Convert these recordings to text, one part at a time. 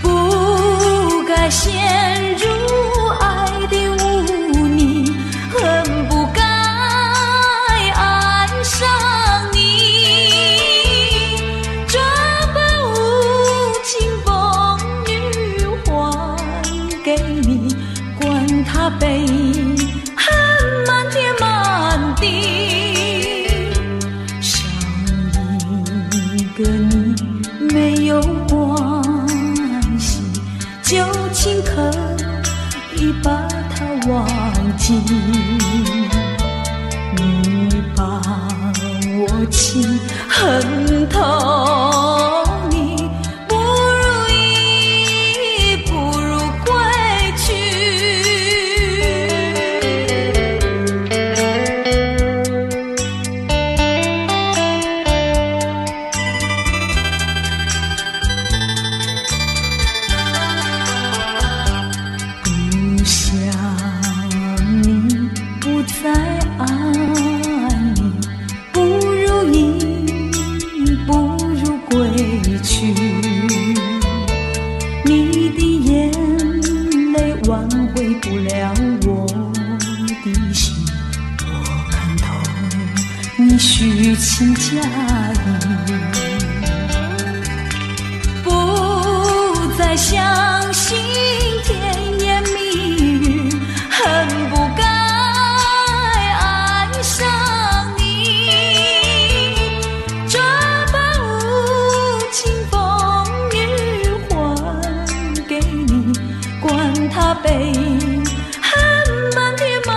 不该陷入爱的污泥，恨不该爱上你，这般无情风雨还给你，管他悲恨满天满地，少一个你没有关系，就请可以把它忘记。你把我情恨透，你不如意，不如归去。不想你，不再爱你，不如意，不如归去。你的眼泪挽回不了我的心，我看透你虚情假意，不再相信甜言蜜语，恨不该爱上你，这般无情风雨还给你，管他悲恨满天满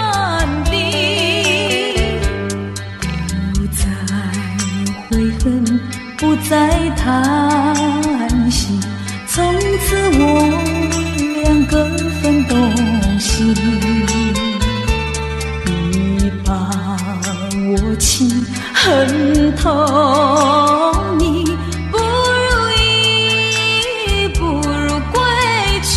地，不再悔恨，不再叹息，从此我两个分东西。你把我情恨透，你不如意，不如归去。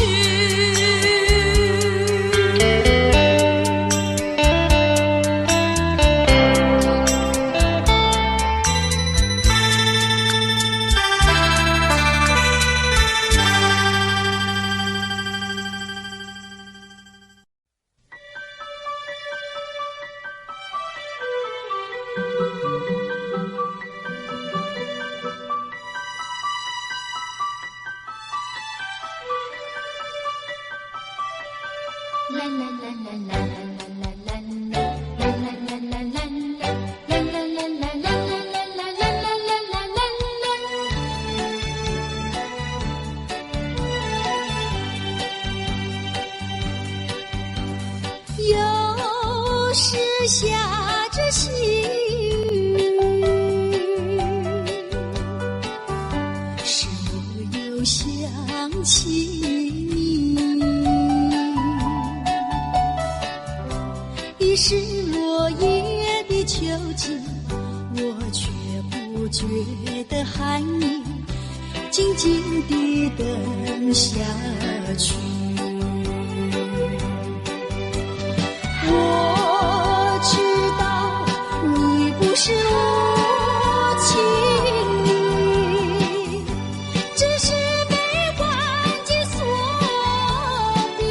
又是下着细雨，是我又想起你，已是落叶的秋景，我却不觉得寒意，静静地等下去。我知道你不是无情意，只是被环境所逼，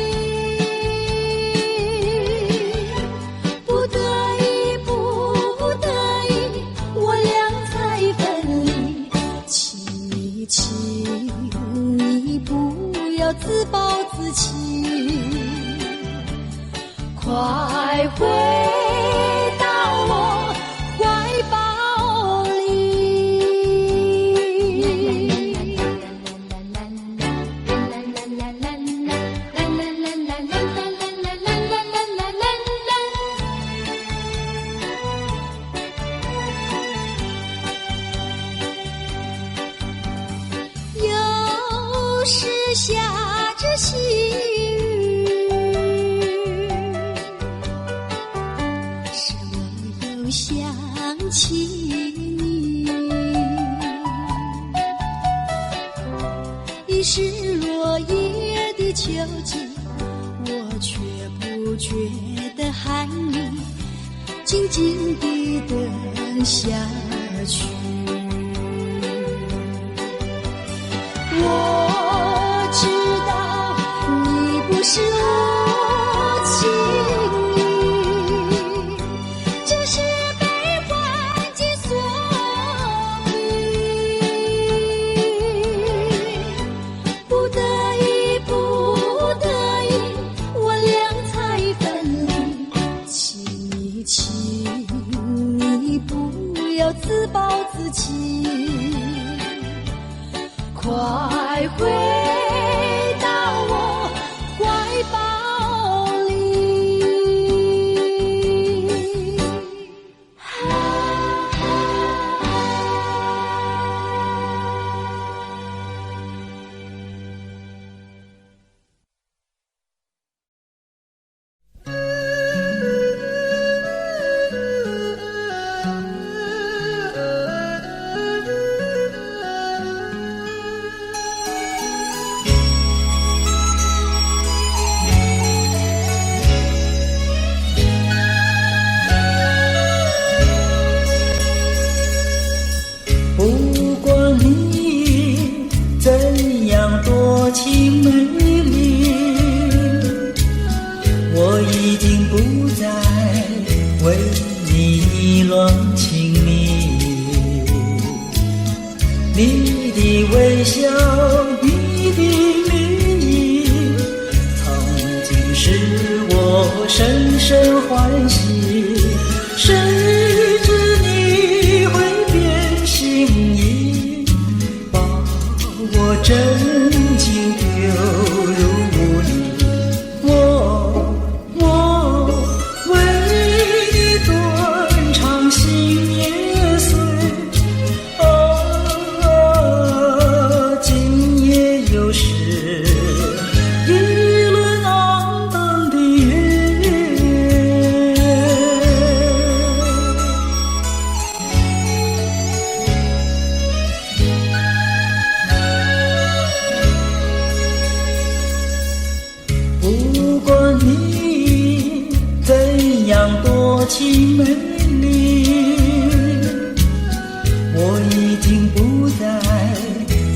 不得已，不得已，我俩才分离。请你不要自暴自弃，快回到我怀抱里。又是下着细雨，是我又想起你，已是落叶的秋景，我却不觉得寒意，静静地等下去。我知道你不是无情意，只是被环境所逼，不得已，不得已，我俩才分离。请你不要自暴自弃，快回到我怀抱里。不管你怎样多情美丽，我已经不再为你意乱情迷。你的微笑，你的名义，曾经使我深深欢喜。谁知你会变心意，把我真情丢入雾里。我为你断肠心也碎，今夜又是一轮肮荡的月。不管你怎样多情美丽，我已经不再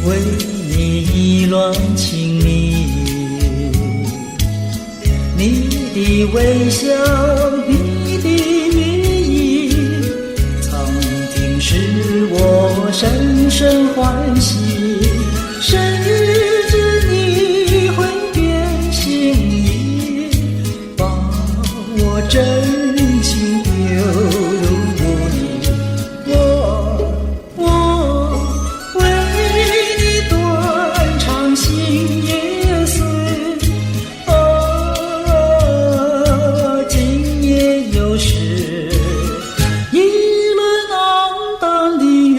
为你意乱情迷。你的微笑，你的名义，曾经使我深深欢喜。谁知你会变心意，把我真情丢入雾里。我为你断肠心也碎，今夜又是一轮肮荡的月。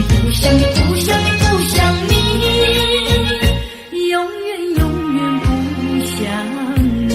不想你，不想你，不想你，永远永远不想你。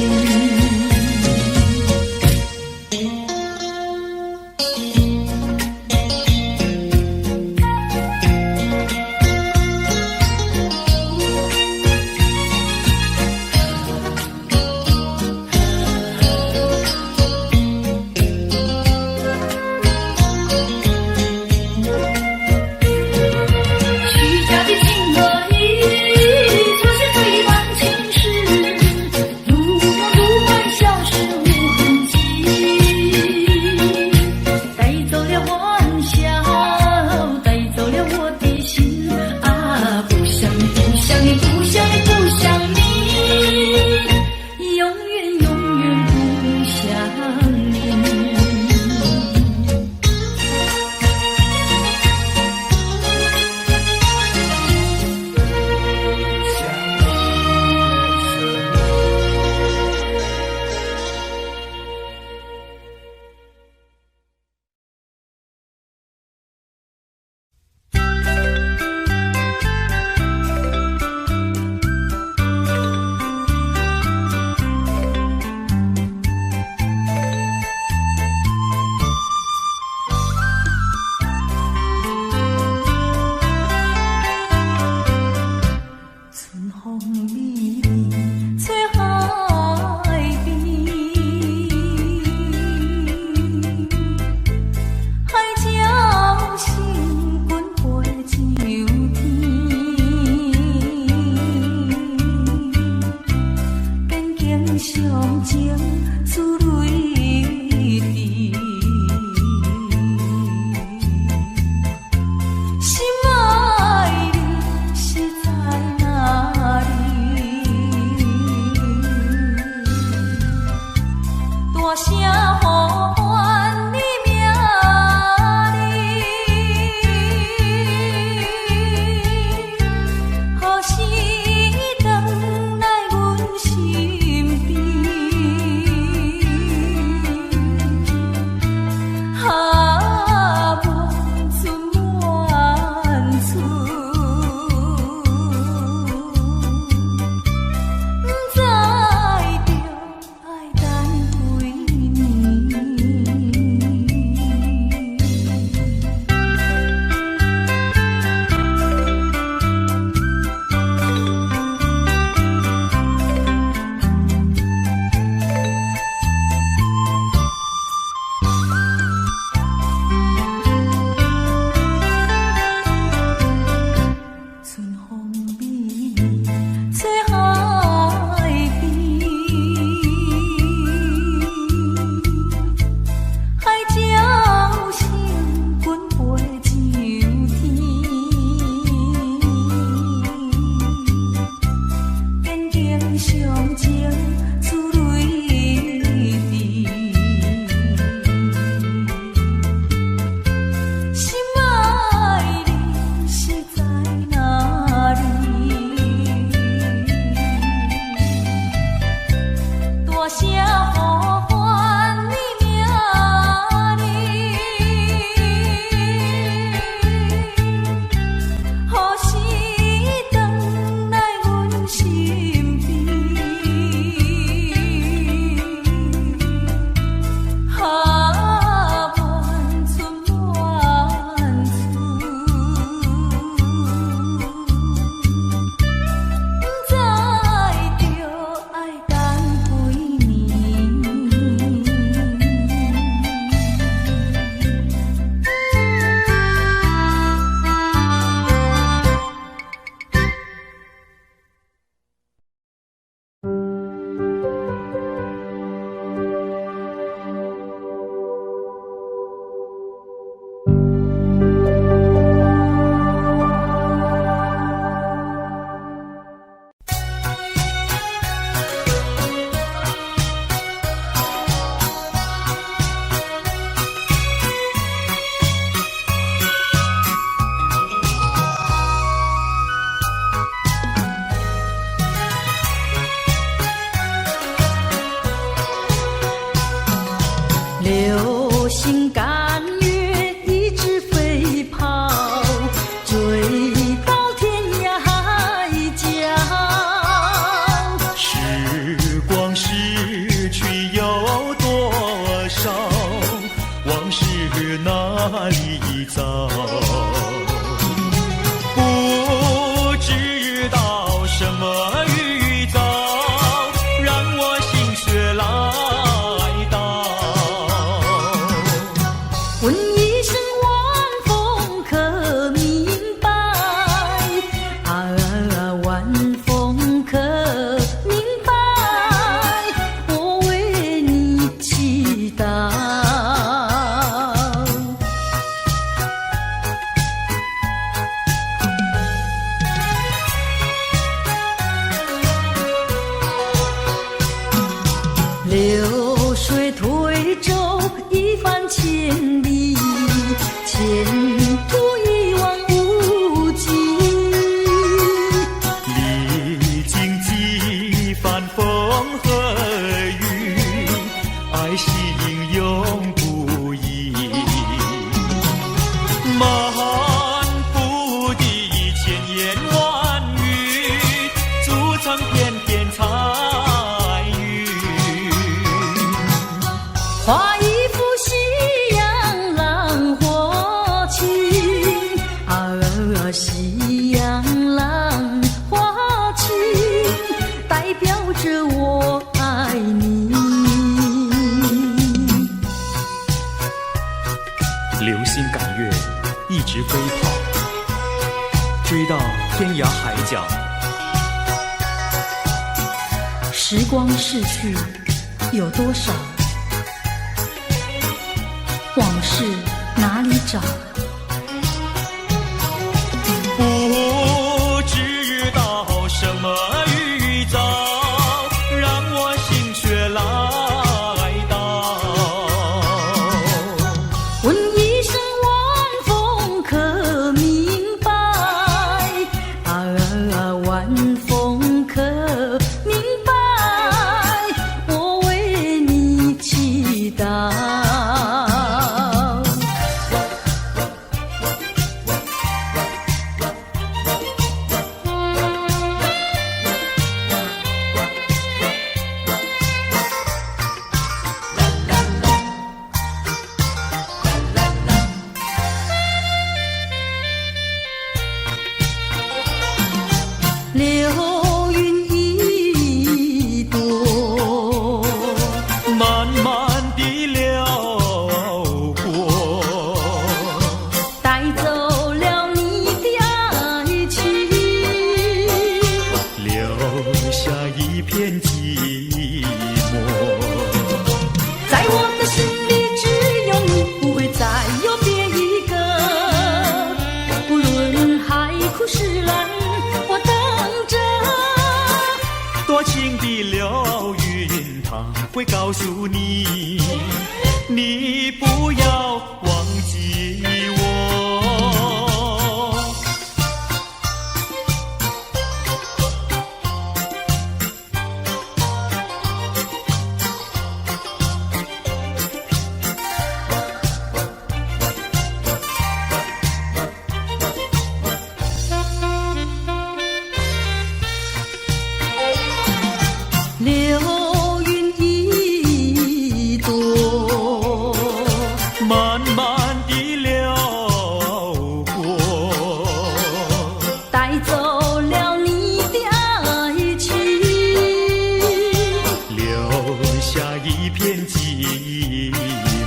夕阳浪花情，代表着我爱你。流星赶月，一直飞跑，追到天涯海角。时光逝去有多少？往事哪里找？不知道什么预兆，让我心血来到。问一声晚风可明白？晚风可明白？我为你祈祷。流云一朵，慢慢地流过，带走了你的爱情，留下一片寂寞。在我的心里只有你，不会再有别一个。不论海枯石烂，我等着。多情的流云，它会告诉你，你不要忘记我。流云一朵，慢慢地流过，带走了你的爱情，留下一片寂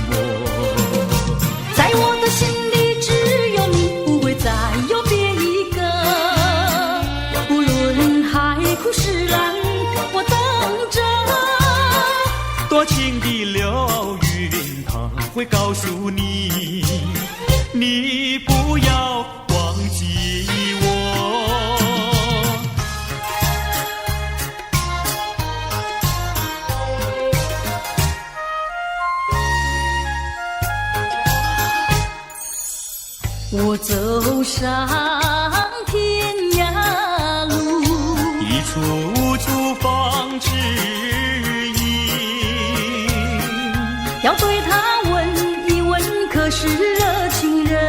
寞。在我的心里只有你，不会再有别一个。不论海枯石烂，我等着。多情的流云，它会告诉你，你不要忘记我。我走上天涯路，一处处放指引，要对他问一问，可是热情人？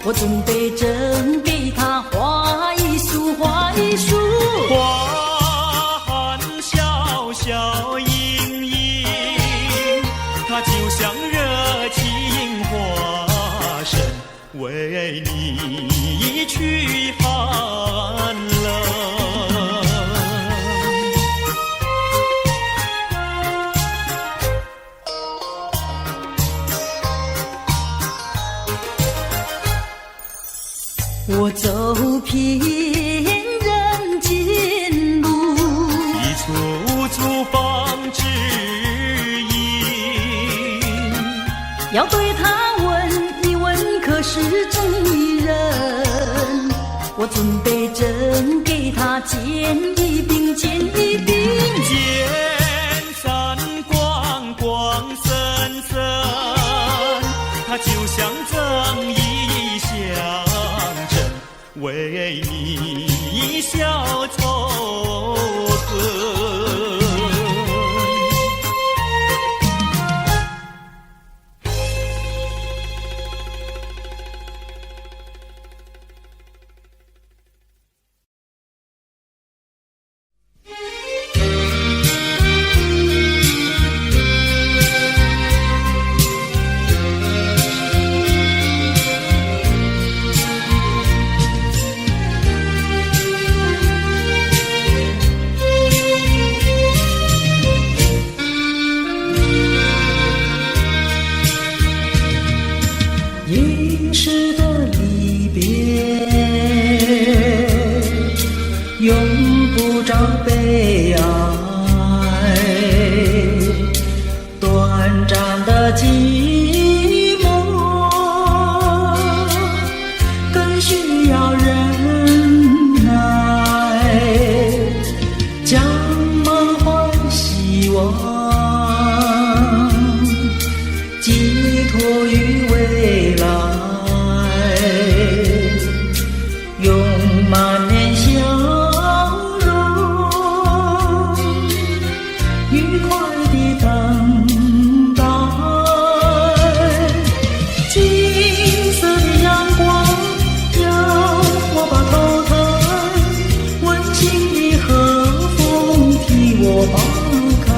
我准备真给他画一束，画一束。花含笑笑盈盈，它就像热情化身，为你去寒冷。我走遍人间路，一处处放指引，要对他问一问，可是真一人？我准备真给他见一并，见一并。见山光光森森，它就像正义象征，为你消仇恨。需要忍耐，将满怀希望寄托于未来，用满脸笑容愉快地等待。金色的阳光要我把头抬，温馨的和风替我抛开。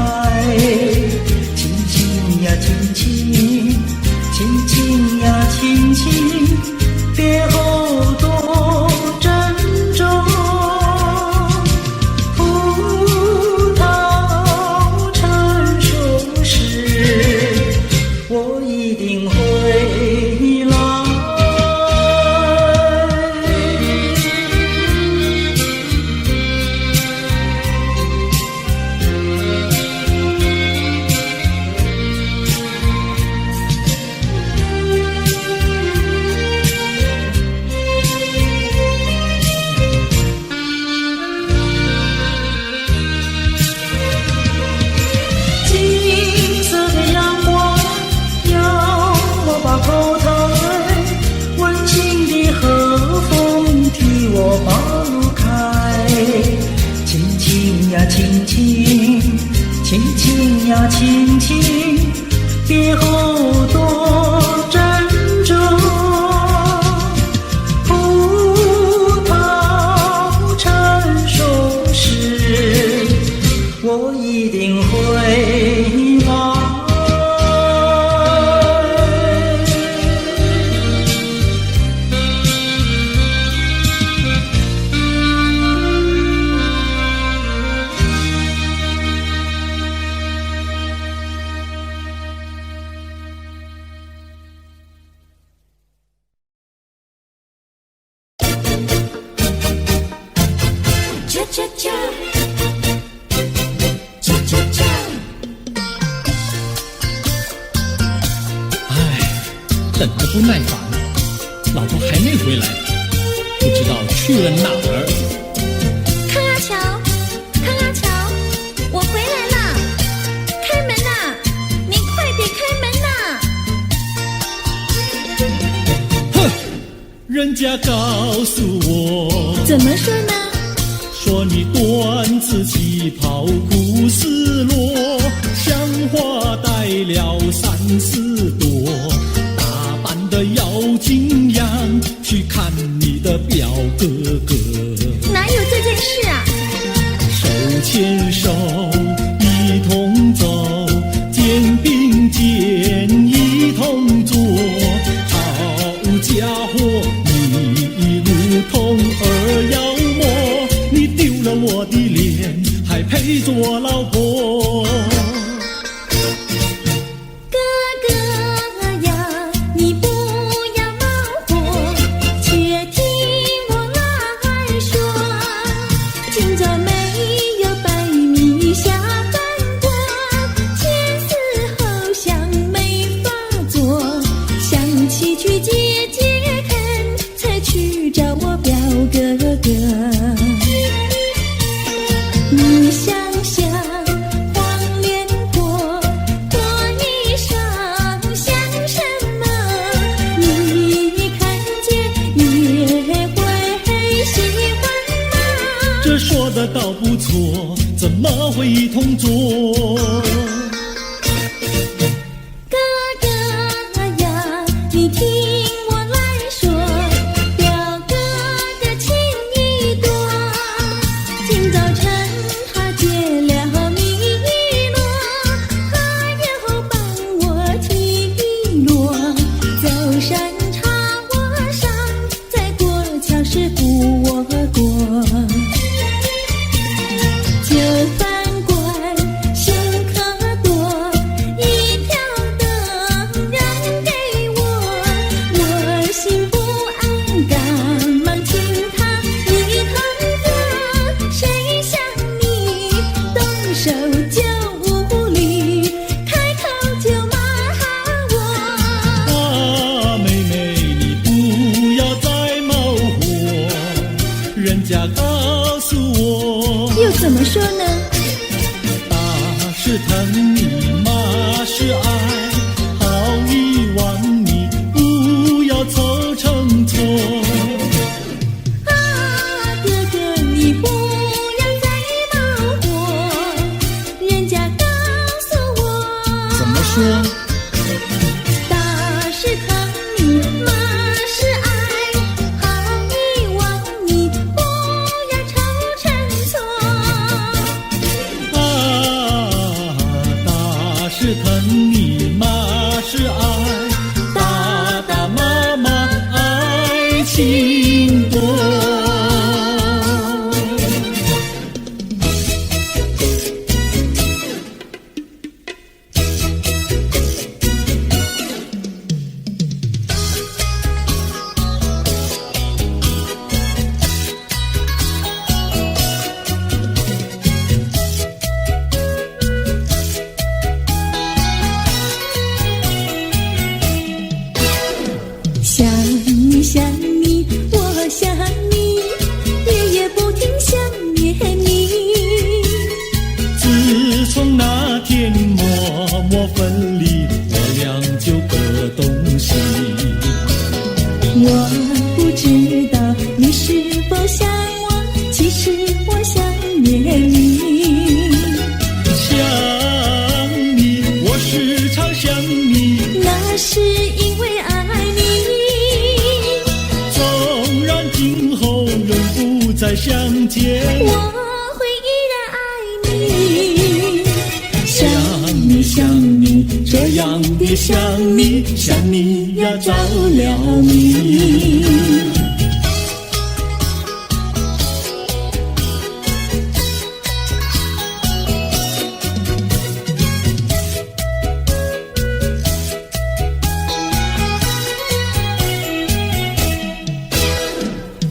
轻轻呀轻轻，轻轻呀轻轻，别后多珍重。葡萄成熟时，我一定回来。金色的阳光要我把头抬，温馨的和风替我抛开。轻轻呀轻轻，轻轻呀轻轻，别后多珍重。葡萄成熟时，我一定回来。恰恰恰，恰恰恰。等得不耐烦，老婆还没回来，不知道去了哪儿。康阿乔，康阿乔，我回来啦！开门呐！你快点开门呐！哼，人家告诉我，怎么说呢？说你短子旗袍苦丝罗，像花戴了3、4朵，打扮得妖精样，去看你的表哥哥。哪有这件事啊？手牵手一同走，肩并肩一同坐，好家伙，你如同儿妖魔，你丢了我的脸，还配做我老婆？哥哥呀，你不要恼火，且听我来说。今朝没有白米下饭锅，前思后想没法做，想起去解解恨，才去找我表哥哥。你想想黄连锅，锅衣裳像什么？你看见也会喜欢吗？这说的倒不错，怎么会一同做？哥哥呀，你听我来说，表哥的情意多。今早晨他解了米罗，他又帮我提罗，走山茶我上，再过桥是扶我过。就饭馆休客多，一条灯让给我，我心不安，赶忙请他一同坐。谁想你动手就无理，开口就骂我。啊，妹妹，你不要再冒说呢？打是疼你，骂是爱，好遗忘你，不要凑成错。啊，哥哥你不要再恼火，人家告诉我，怎么说？打是疼你，骂是爱，好遗忘你，不要凑成错。打是疼你，骂是爱，打打骂骂爱情多。想你想你，我想你，夜夜不停想念你。自从那天默默分离，我俩就各东西。我不知道你是否想我，其实我想念你。想你，我时常想你，那是因为爱你，纵然今后永不再相见，我会依然爱你。想你想你，这样的想你，想你呀着了迷。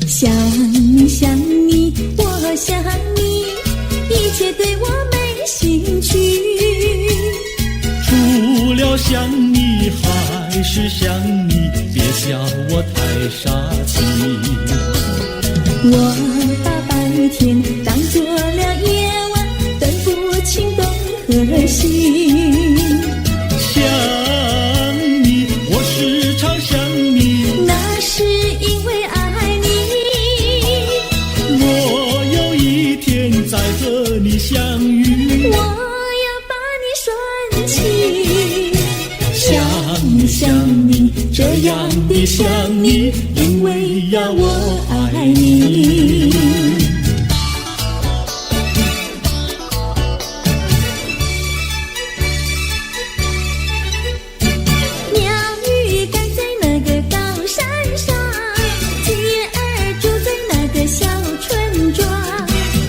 想你想你，我想你，一切对我没兴趣。除了想你还是想你，别笑我太傻气。我把白天当作了夜晚，分不清东和西。想你，我时常想你，那是因为爱你，我有一天再和你相遇，我要把你拴起。想你想你，这样的想你，因为呀我爱你。鸟语赶在那个高山上，鸡儿住在那个小村庄，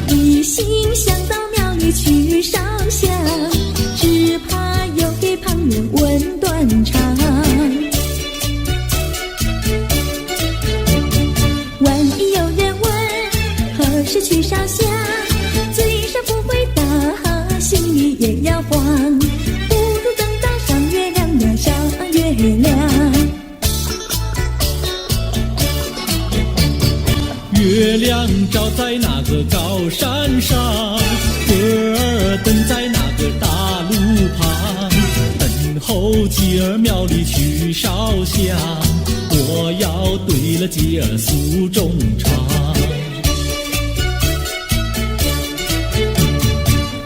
一心想到庙里去烧香，只怕又给旁人问断肠。万一有人问何时去烧香，嘴上不回答，心里也要慌，不如等到上月亮呀上月亮。月亮照在那个高山上，歌儿等在那个大路旁，等候鸡儿庙里去烧香，我要对了鸡儿诉衷肠。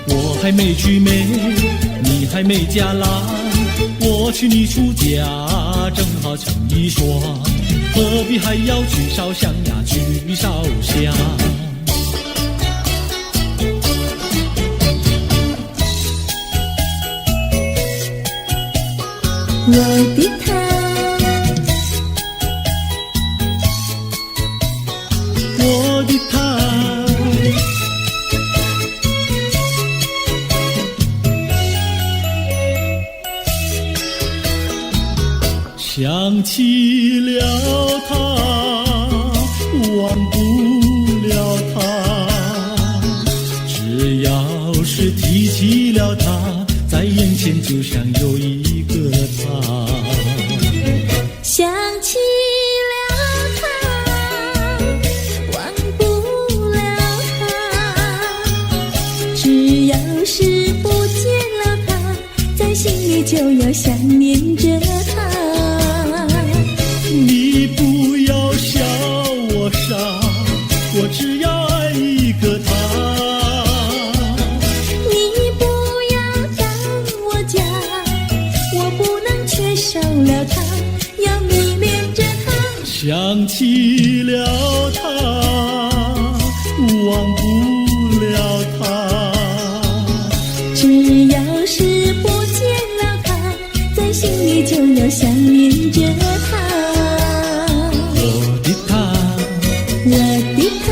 我还没娶媒，你还没嫁郎，我娶你出嫁，正好成一双，何必还要去烧香呀，去烧香。我的他，我的他，想起了他，忘不了他，只要是提起了他，在眼前就像有一个他。想起了他，忘不了他，就要想念着他。你不要笑我傻，我只要爱一个他。你不要当我假，我不能缺少了他，要迷恋着他。想起了他，忘不了他。只要是不见了他，在心里就要想念着他。我的他，我的他。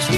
去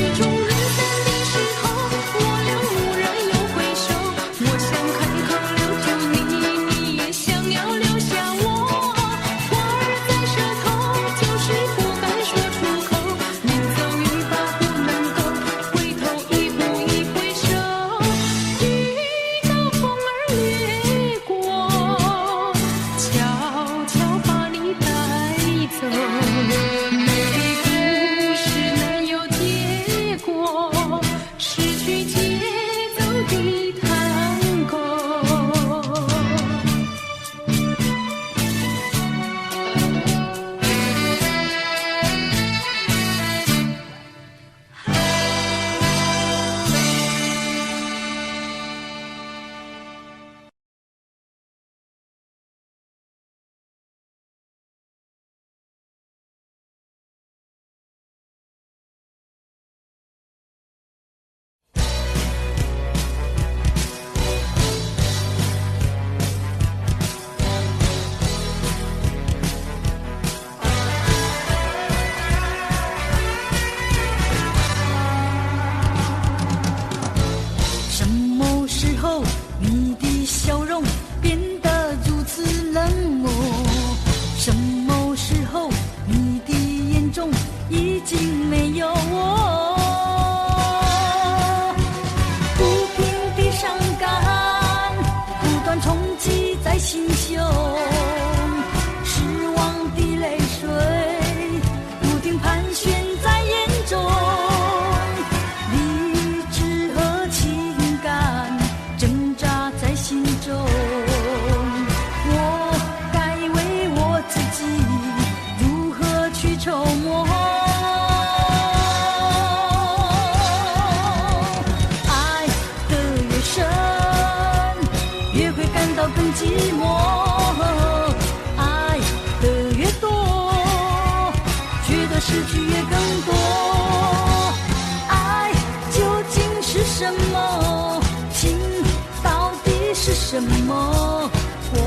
什么？我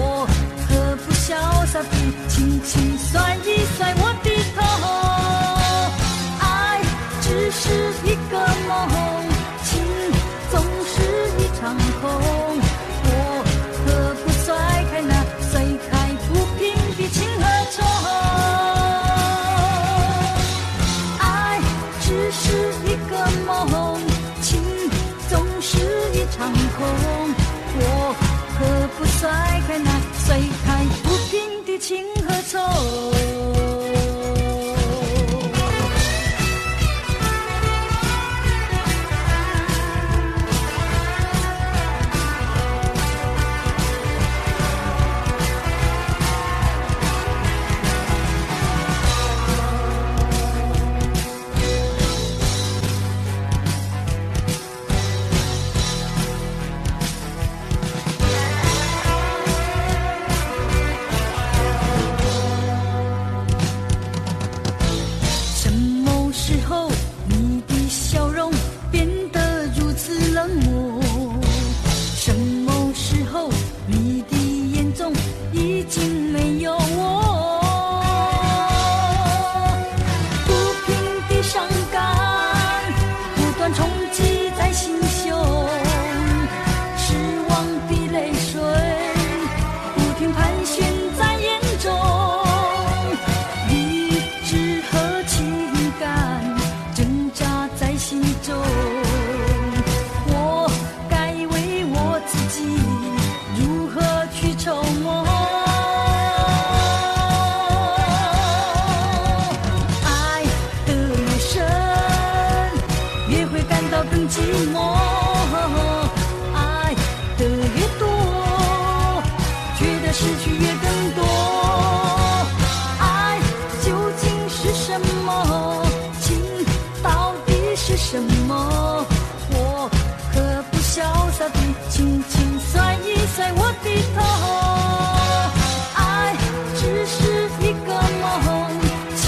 何不潇洒地轻轻甩一甩我的头？爱只是一个梦，情总是一场空。我何不甩开那甩开不平的情和愁？爱只是一个梦，情总是一场空。我何不甩开那甩开不平的情和愁？轻轻甩一甩我的头，爱只是一个梦，情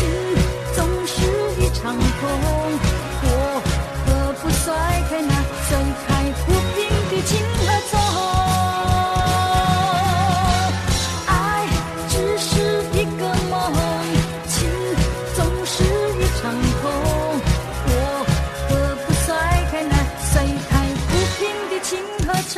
总是一场空。我何不甩开那甩开不平的情和愁？爱只是一个梦，情总是一场空。我何不甩开那甩开不平的情和愁？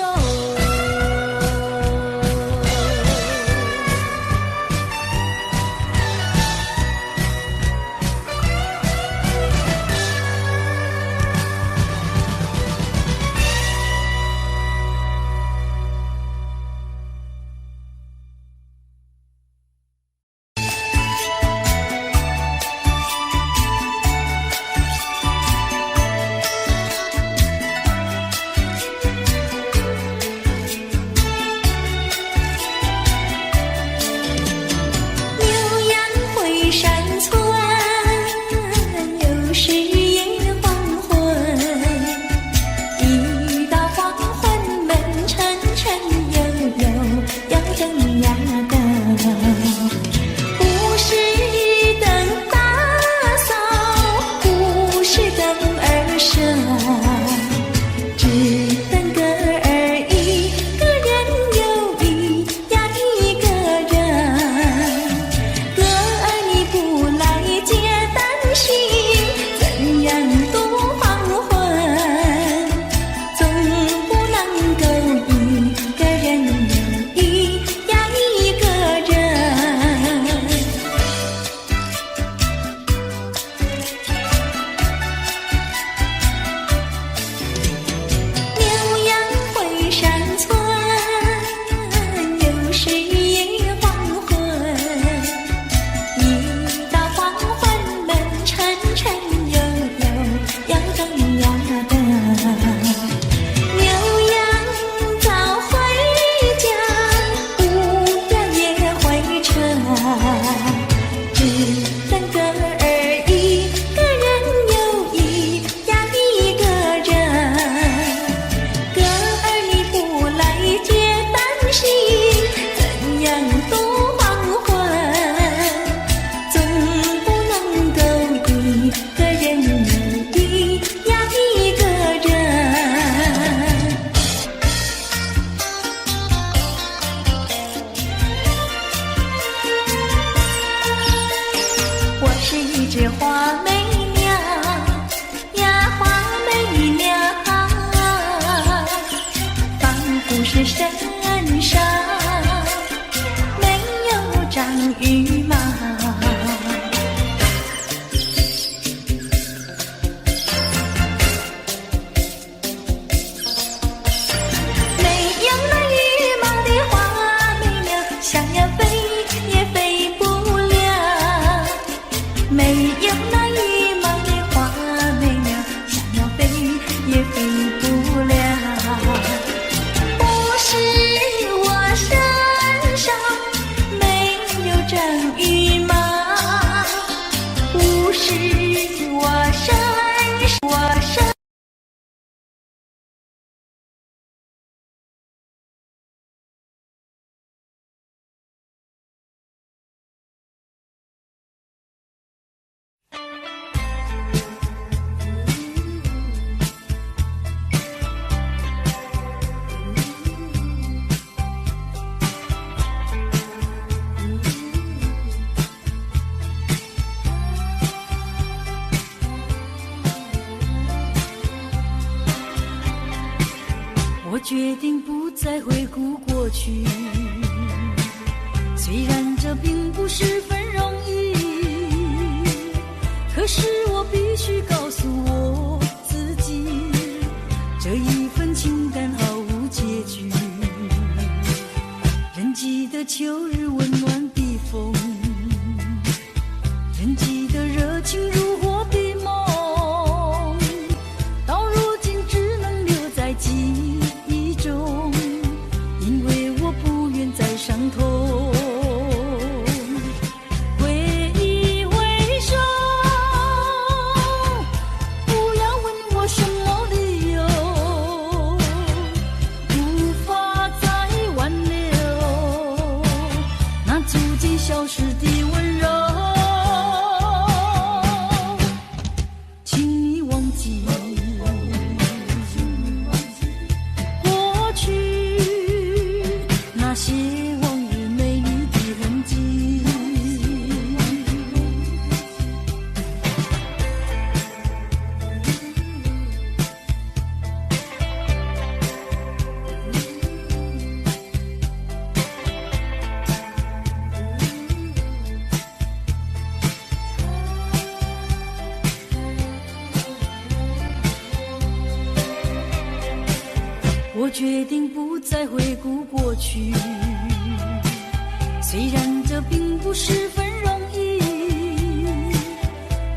决定不再回顾过去，虽然这并不十分容易，可是我必须告诉我自己，这一份情感毫无结局。人记得秋日温暖的风，人记得热情如火的梦，到如今只能留在记忆中，因为我不愿再伤痛。挥一挥手，不要问我什么理由，无法再挽留那逐渐消失的温柔。请你忘记过去那些往日美丽的痕迹。我决定不再回顾过去，虽然这并不十分容易，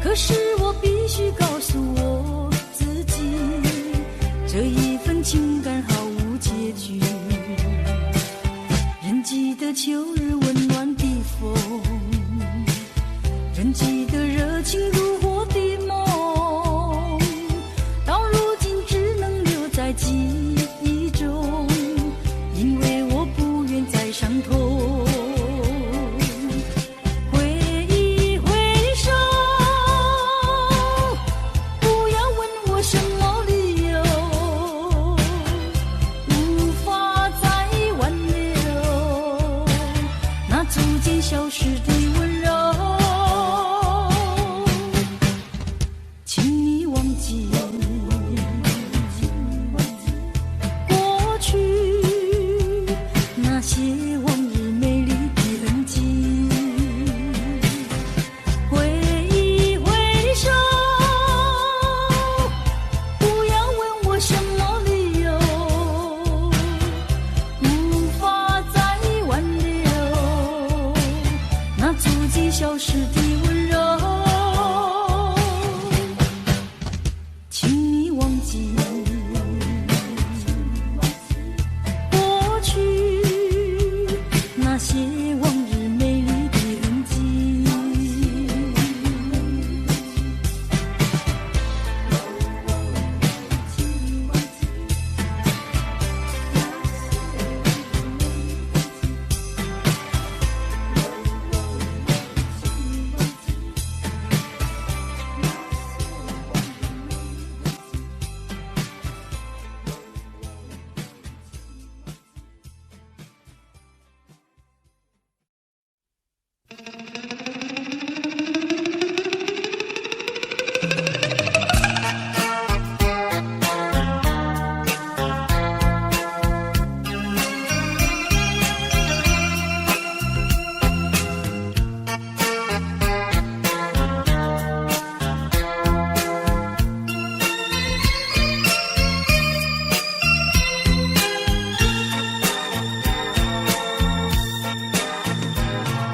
可是我必须告诉我自己，这一份情感毫无结局。人记得秋日温暖的风，人记得热情如火的梦，到如今只能留在记忆中，因为我不愿再伤痛。挥一挥手，不要问我什么理由，无法再挽留那逐渐消失的温柔。请你忘记过去那些往日美丽的痕迹。挥一挥手，不要问我什么理由，无法再挽留那逐渐消失的温柔。请你忘记过去那些往日美丽的痕迹。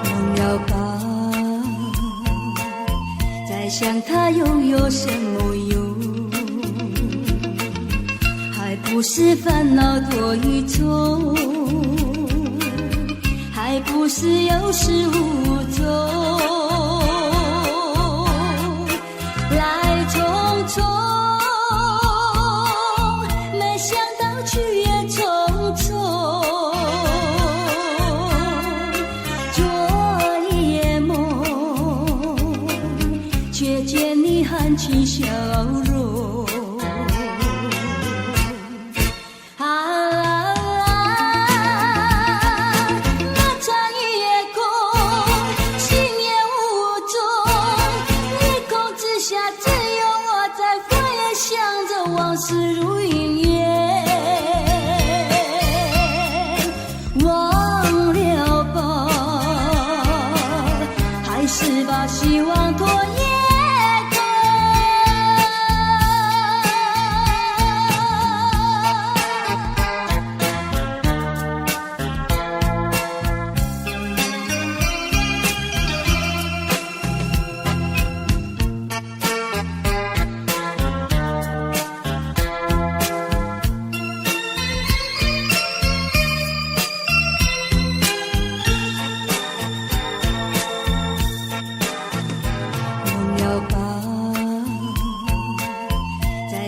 忘了吧，再想它又有什么用？还不是烦恼多一重，还不是有始无终。来匆匆，没想到去也匆匆。昨夜梦，却见你含情笑容。那场夜空，星夜无踪，夜空之下只有我在回想着往事如云烟。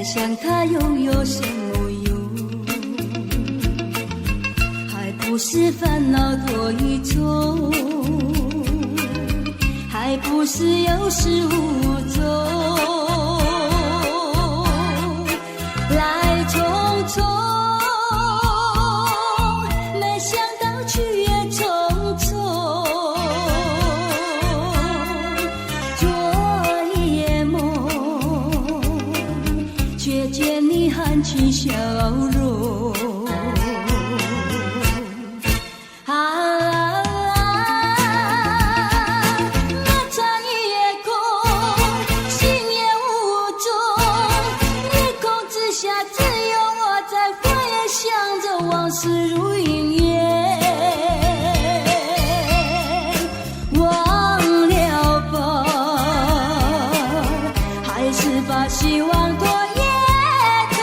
想它又有什么用？还不是烦恼多一种，还不是有始无终，来匆匆，没想到去也匆匆。昨夜梦，却见你含情笑容。往事如云烟，忘了吧，还是把希望拖延着。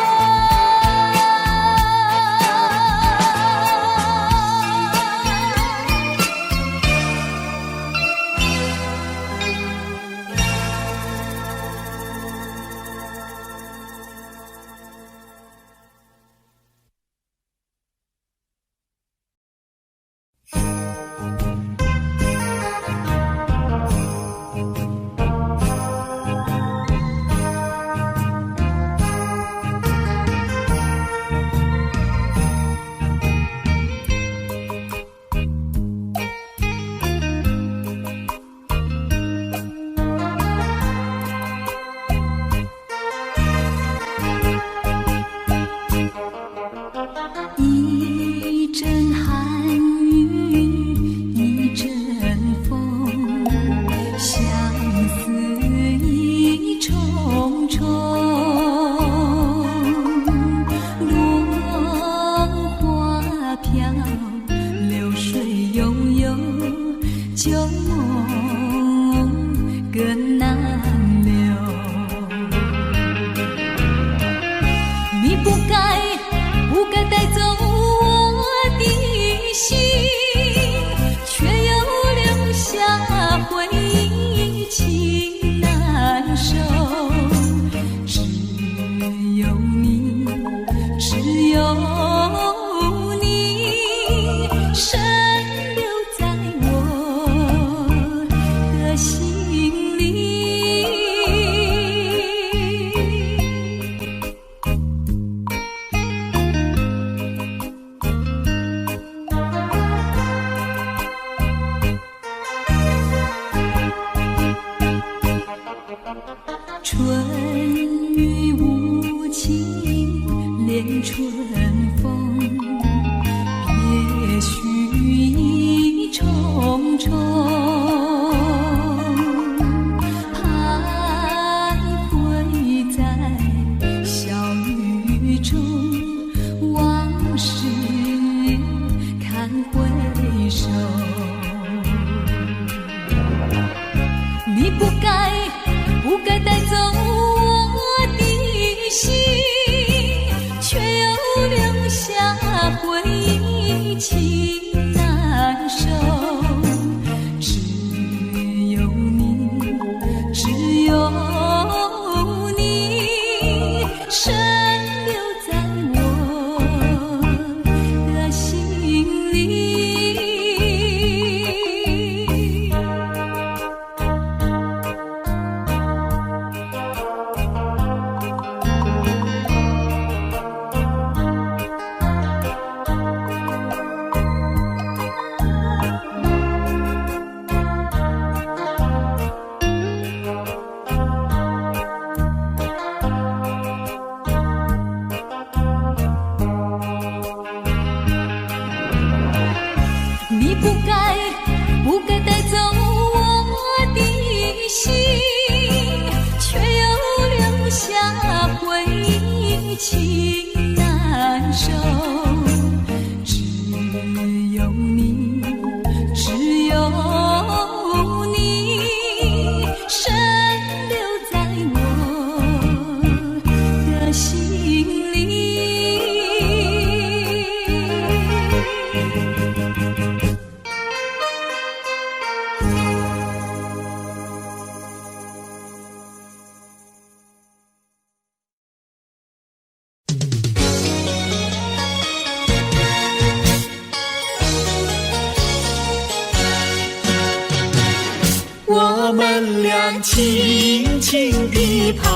一阵寒雨，一阵风，相思意重重。落花飘，流水悠悠，旧梦更难留。你不该带走我的心，却又留下回忆，情难收。只有你，只有你，深留在我的心里。春雨无情恋春风，也许意重重，徘徊在小雨中，往事看回首。你不该带走我的心，却又留下回忆，情难收。只有你，只有你，深留在我的心里。你不该带走我的心，却又留下回忆，情难收。俩轻轻地跑，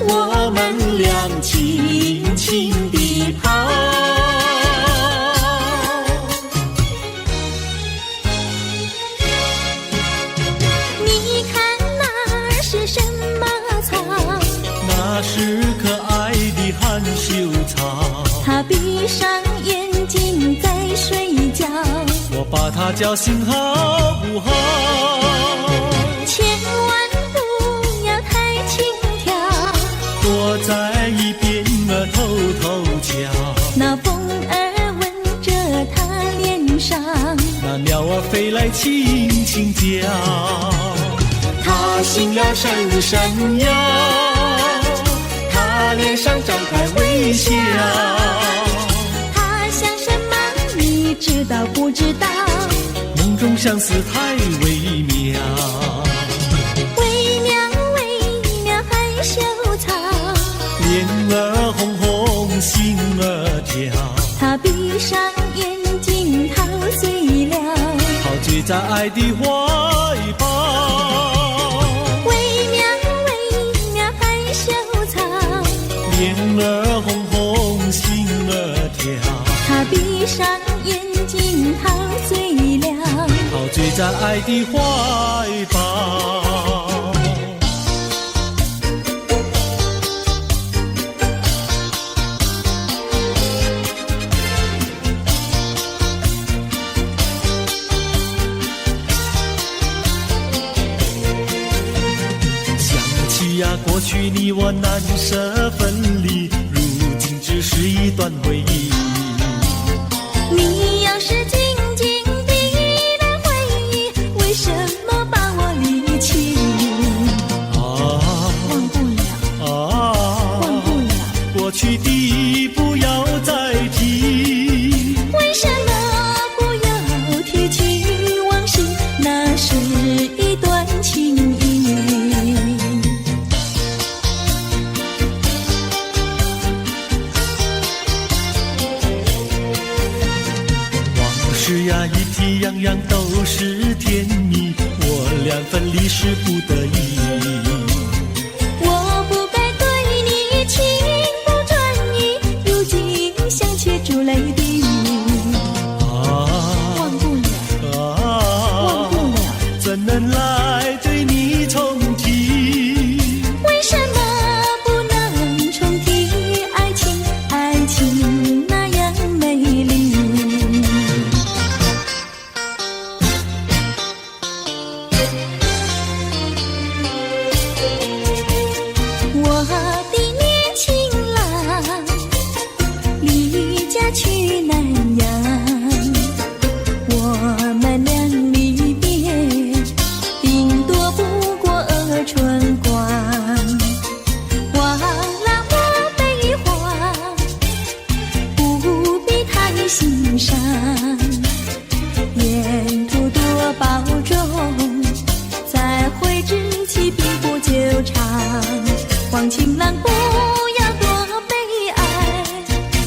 我们俩轻轻地跑。你看那儿是什么草？那是可爱的含羞草，它闭上眼睛在睡觉，我把它叫醒好不好？千万不要太轻佻，躲在一边偷偷瞧。那风儿吻着它脸上，那鸟儿飞来轻轻叫，它醒了伸伸腰，它脸上张开微笑。它想什么你知道不知道？梦中相思太微妙，微妙微妙害羞草，脸儿红红心儿跳，它闭上眼睛陶醉了，陶醉在爱的怀抱。微妙微妙害羞草，脸儿红红心儿跳，它闭上眼睛陶醉了，陶醉在爱的怀抱。想起呀，过去你我难舍分离，如今只是一段回忆。你要是静静地来回忆，为什么把我离弃？忘不了，忘不了，过去的不要再提。为什么不要提起往事？那是一段情谊。往事呀，一提样样都是甜蜜，我俩分离是不得已。我不该对你情不转移，如今想起珠泪滴。忘不了，忘不了，怎能来对你重提？为什么不能重提爱情？爱情那样美丽。我的年轻郎离家去南洋，我们俩离别顶多不过儿春光，忘了我悲欢，不必太心伤，沿途多保重，再会之期并不久长。望情郎不要多悲哀，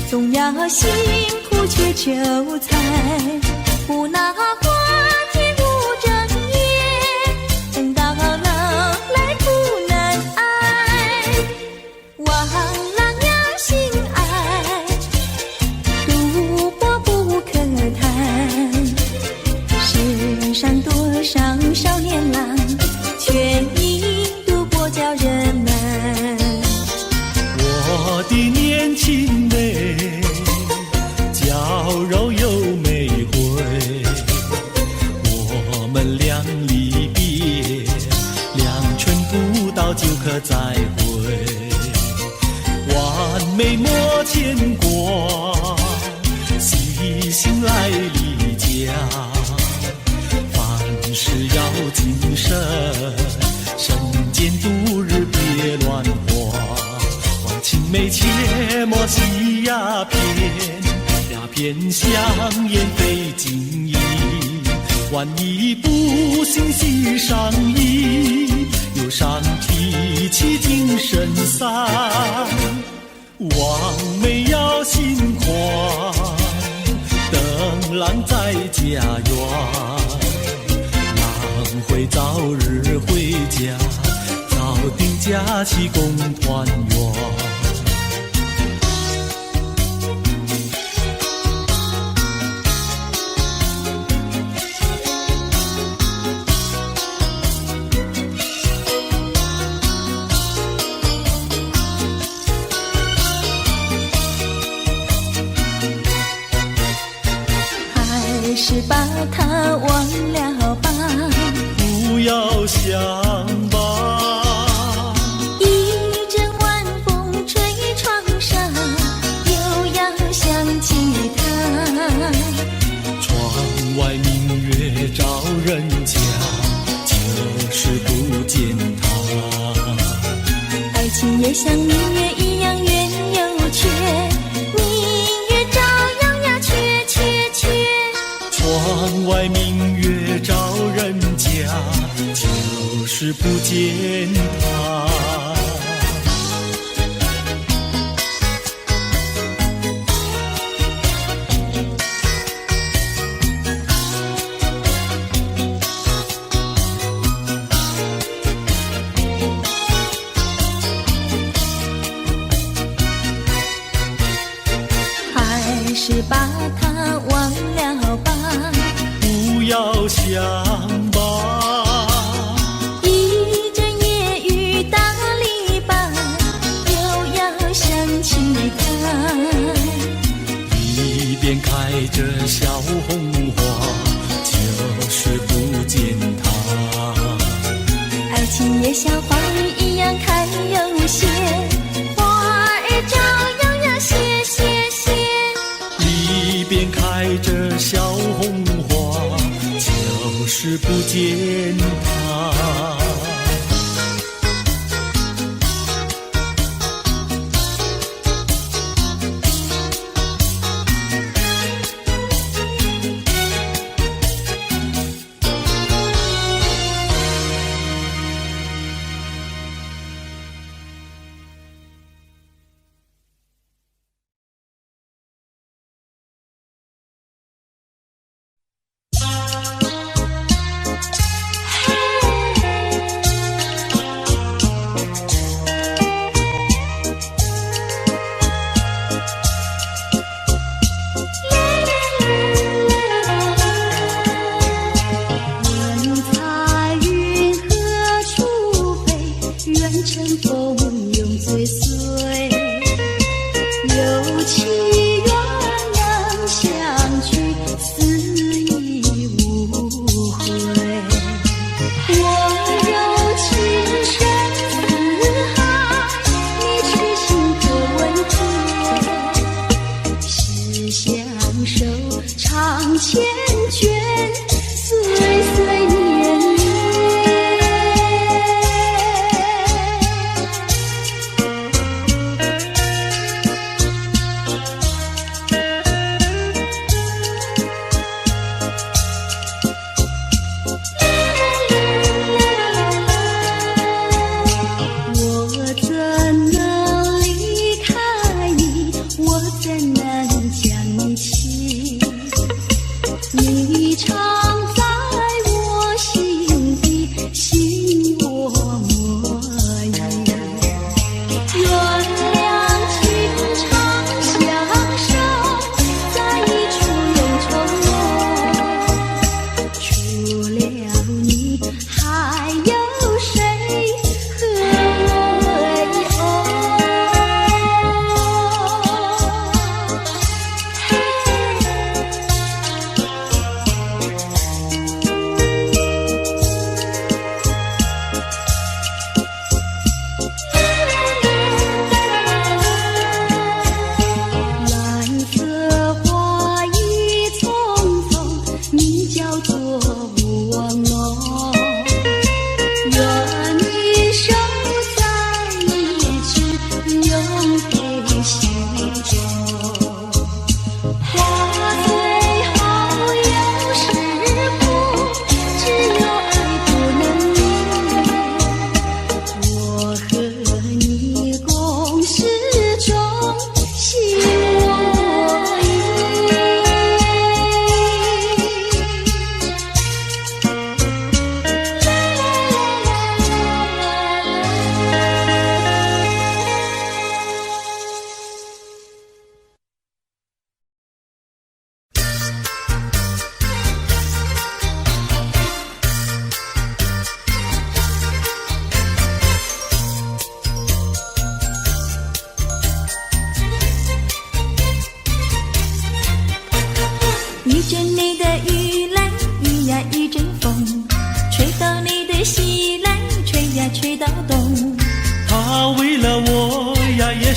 总要辛苦却求财，不拿花天无正业，等到老来苦难挨。望郎要心爱，赌博不可谈，世上多少少年郎，却因赌博叫人难。我的年轻妹，娇柔又玫瑰，我们俩离别2春不到就可再会，完美莫牵挂，细心来离家，凡事要谨慎，身兼度日别乱花，望青梅切莫吸鸦片，鸦片香烟非禁意，万一不幸喜上衣，忧伤提起精神散，望梅要心宽，等郎在家园，郎会早日回家，早定假期共团圆。还是把它忘了吧，不要想吧，一阵晚风吹窗上，又要想起他。窗外明月照人家，就是不见他。爱情也像明月一样圆又缺，明月照样呀缺缺缺。窗外明月照人家，就是不见他。还是把它忘了吧，不要想吧，一阵夜雨打篱笆，又要想起他。一边开着小红花，就是不见他。爱情也像花儿一样开又谢，花儿照样呀谢谢谢。一边开着小红花，就是不见他。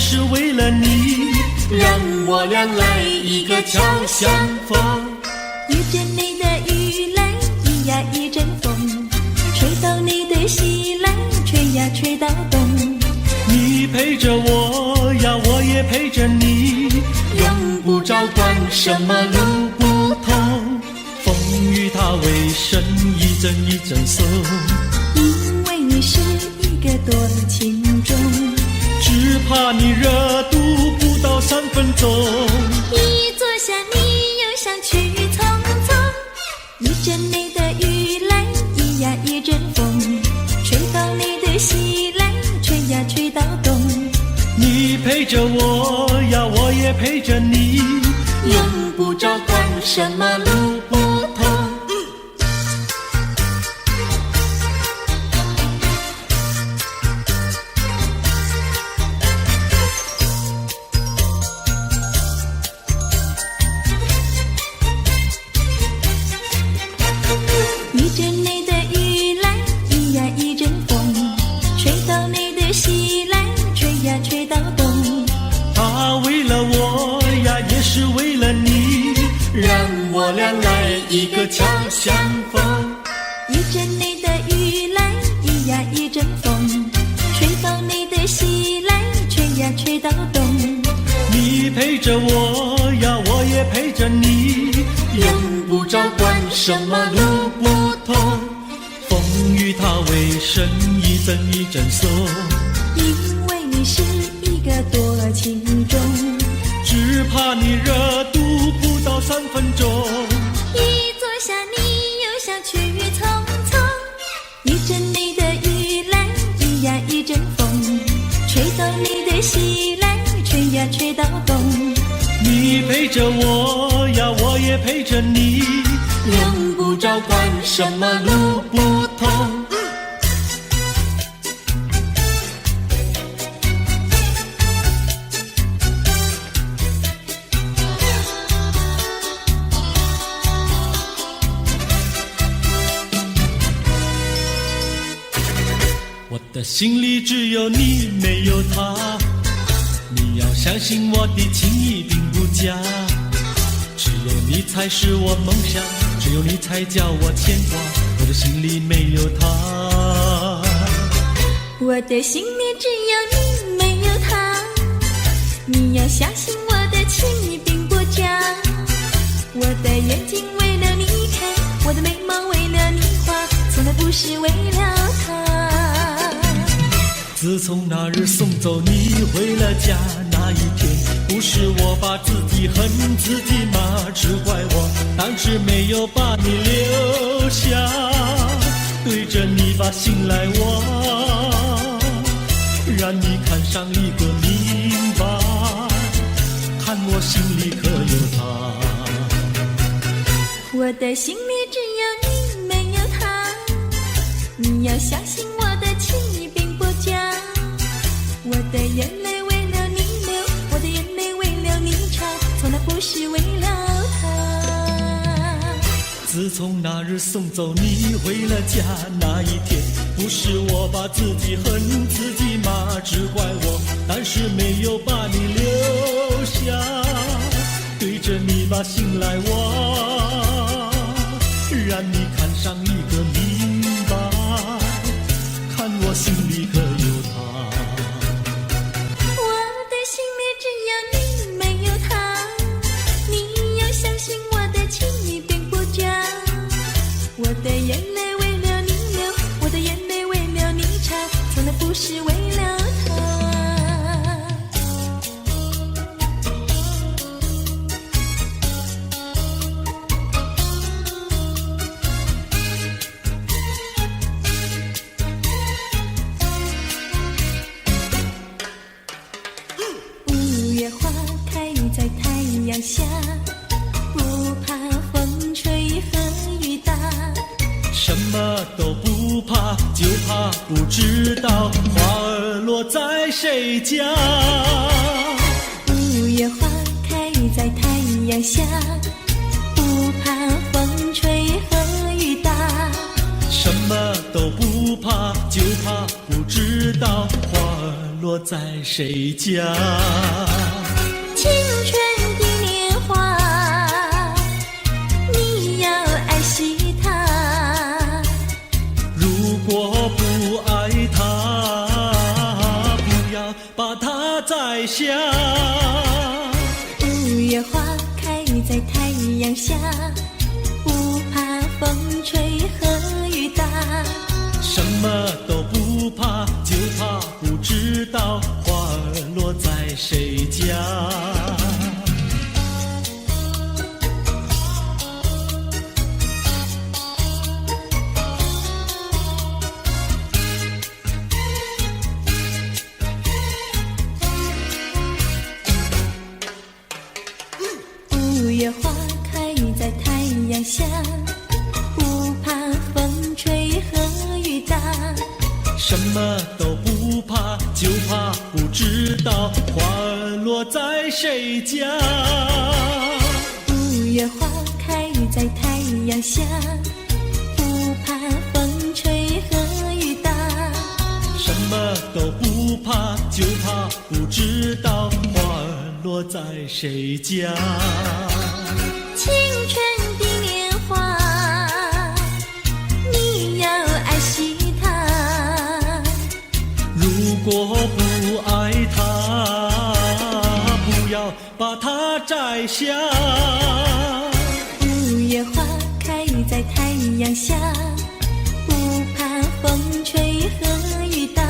是为了你，让我俩来一个巧相逢。一阵你的雨来，一呀一阵风，吹到你的西来，吹呀吹到东。你陪着我呀，我也陪着你，用不着管什么路不同。风雨它为身，一阵一阵松。因为你是一个多情种，只怕你热度不到3分钟。一坐下你又想去匆匆。一阵你的雨来，一呀一阵风，吹到你的西来，吹呀吹到东。你陪着我呀，我也陪着你，用不着管什么路不同。一阵你的雨来，一呀一阵风，吹到你的西来，吹呀吹到东。他为了我呀，也是为了你，让我俩来一个巧相逢。一阵你的雨来，一呀一阵风，吹到你的西来，吹呀吹到东。你陪着我呀，我也陪着你，用不着管什么路不同。风雨它为身，一阵一阵松。因为你是一个多情种，只怕你热度不到3分钟。一坐下你又想去匆匆。一阵你的雨来，一呀一阵风，吹到你的西来，吹呀吹到东。你陪着我呀，我也陪着你，用不着管什么路不同。我的心里只有你，没有他。你要相信我的情意并不假，只有你才是我梦想，只有你才叫我牵挂。我的心里没有他，我的心里只有你，没有他。你要相信我的情意并不假，我的眼睛为了你开，我的眉毛为了你画，从来不是为了他。自从那日送走你回了家那一天，不是我把自己恨自己吗？只怪我当时没有把你留下，对着你把心来挖，让你看上一个明白，看我心里可有他。我的心里只有你，没有他。你要相信我的情意并不假，我的眼泪为了你流，我的眼泪为了你擦，从来不是为了他。自从那日送走你回了家那一天，不是我把自己恨自己吗？只怪我当时没有把你留下，对着你把心来挖，让你看上一个明白，看我心里可有他。我的心里只有你，没有他。你要相信我的情意并不假，我的眼泪为了你流，我的眼泪为了你擦，从来不是为了他。五月花开在太阳下，不怕风吹和雨打，什么都不怕，就怕不知道花儿落在谁家。五月花开在太阳下，不怕风吹和雨打，什么都不怕，就怕不知道花儿落在在谁家？青春的年华，你要爱惜它。如果不爱它，不要把它摘下。五月花开在太阳下，不怕风吹和雨打。什么都不怕，就怕不知道花儿落在谁家。五月花开在太阳下，不怕风吹和雨打。什么都不怕，就怕不知道花儿落在谁家。五月花开在太阳下，不怕风吹和雨打。什么都不怕，就怕不知道花儿落在谁家。青春的年华，你要爱惜它。如果不爱它，不要把它摘下。五月花开在太阳下，不怕风吹和雨打。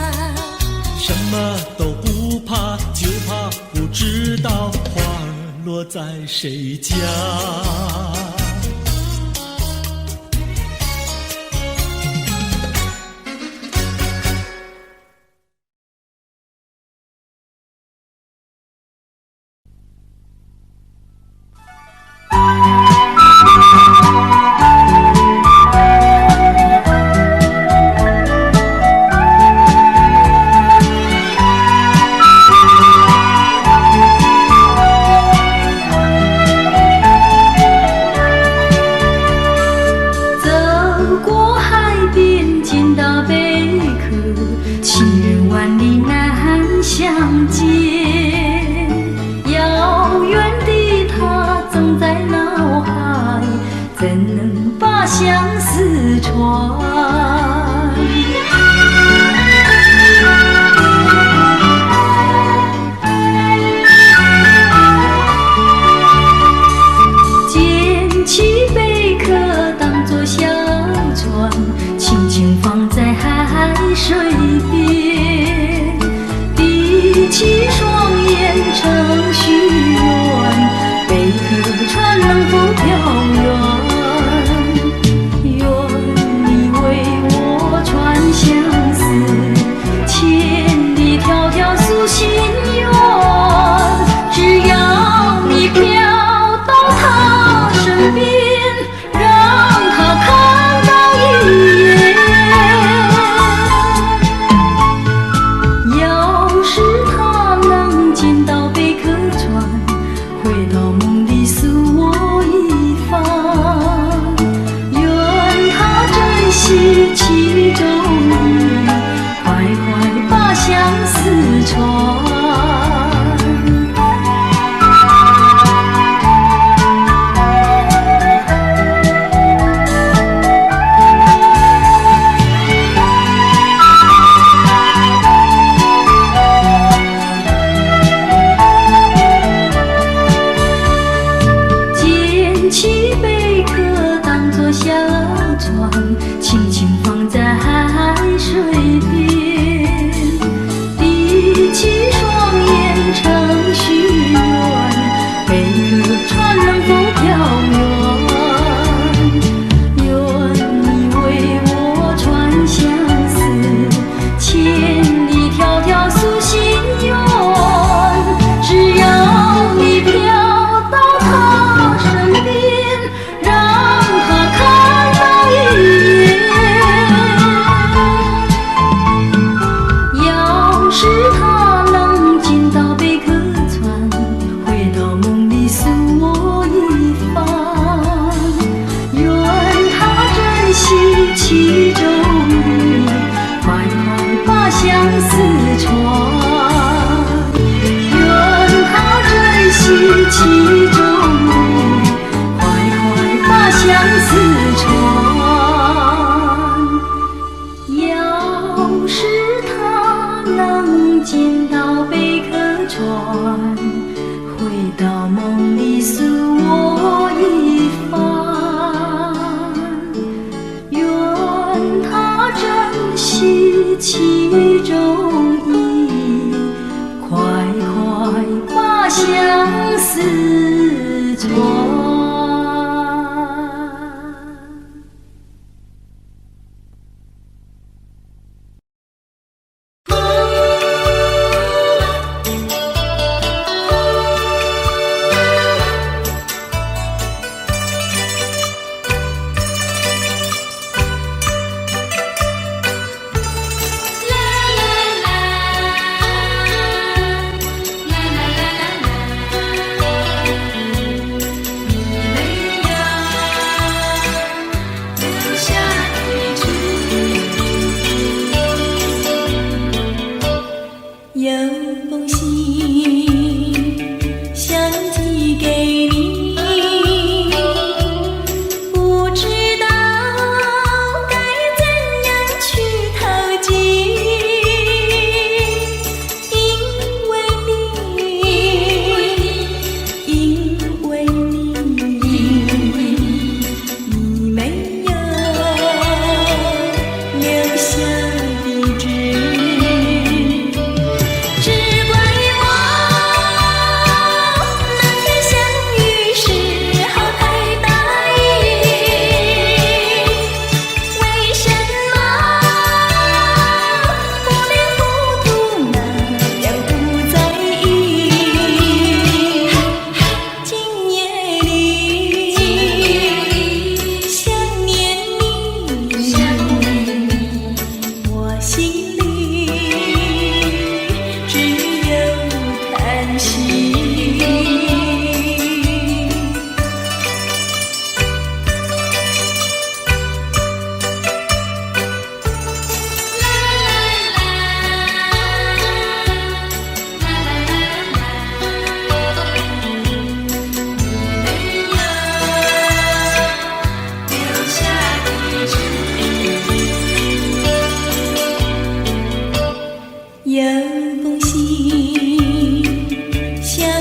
什么都不怕，就怕不知道花儿落在谁家。远，愿你为我船，回到梦里诉我一番，愿他珍惜其中意，快快把相思传。有封信，想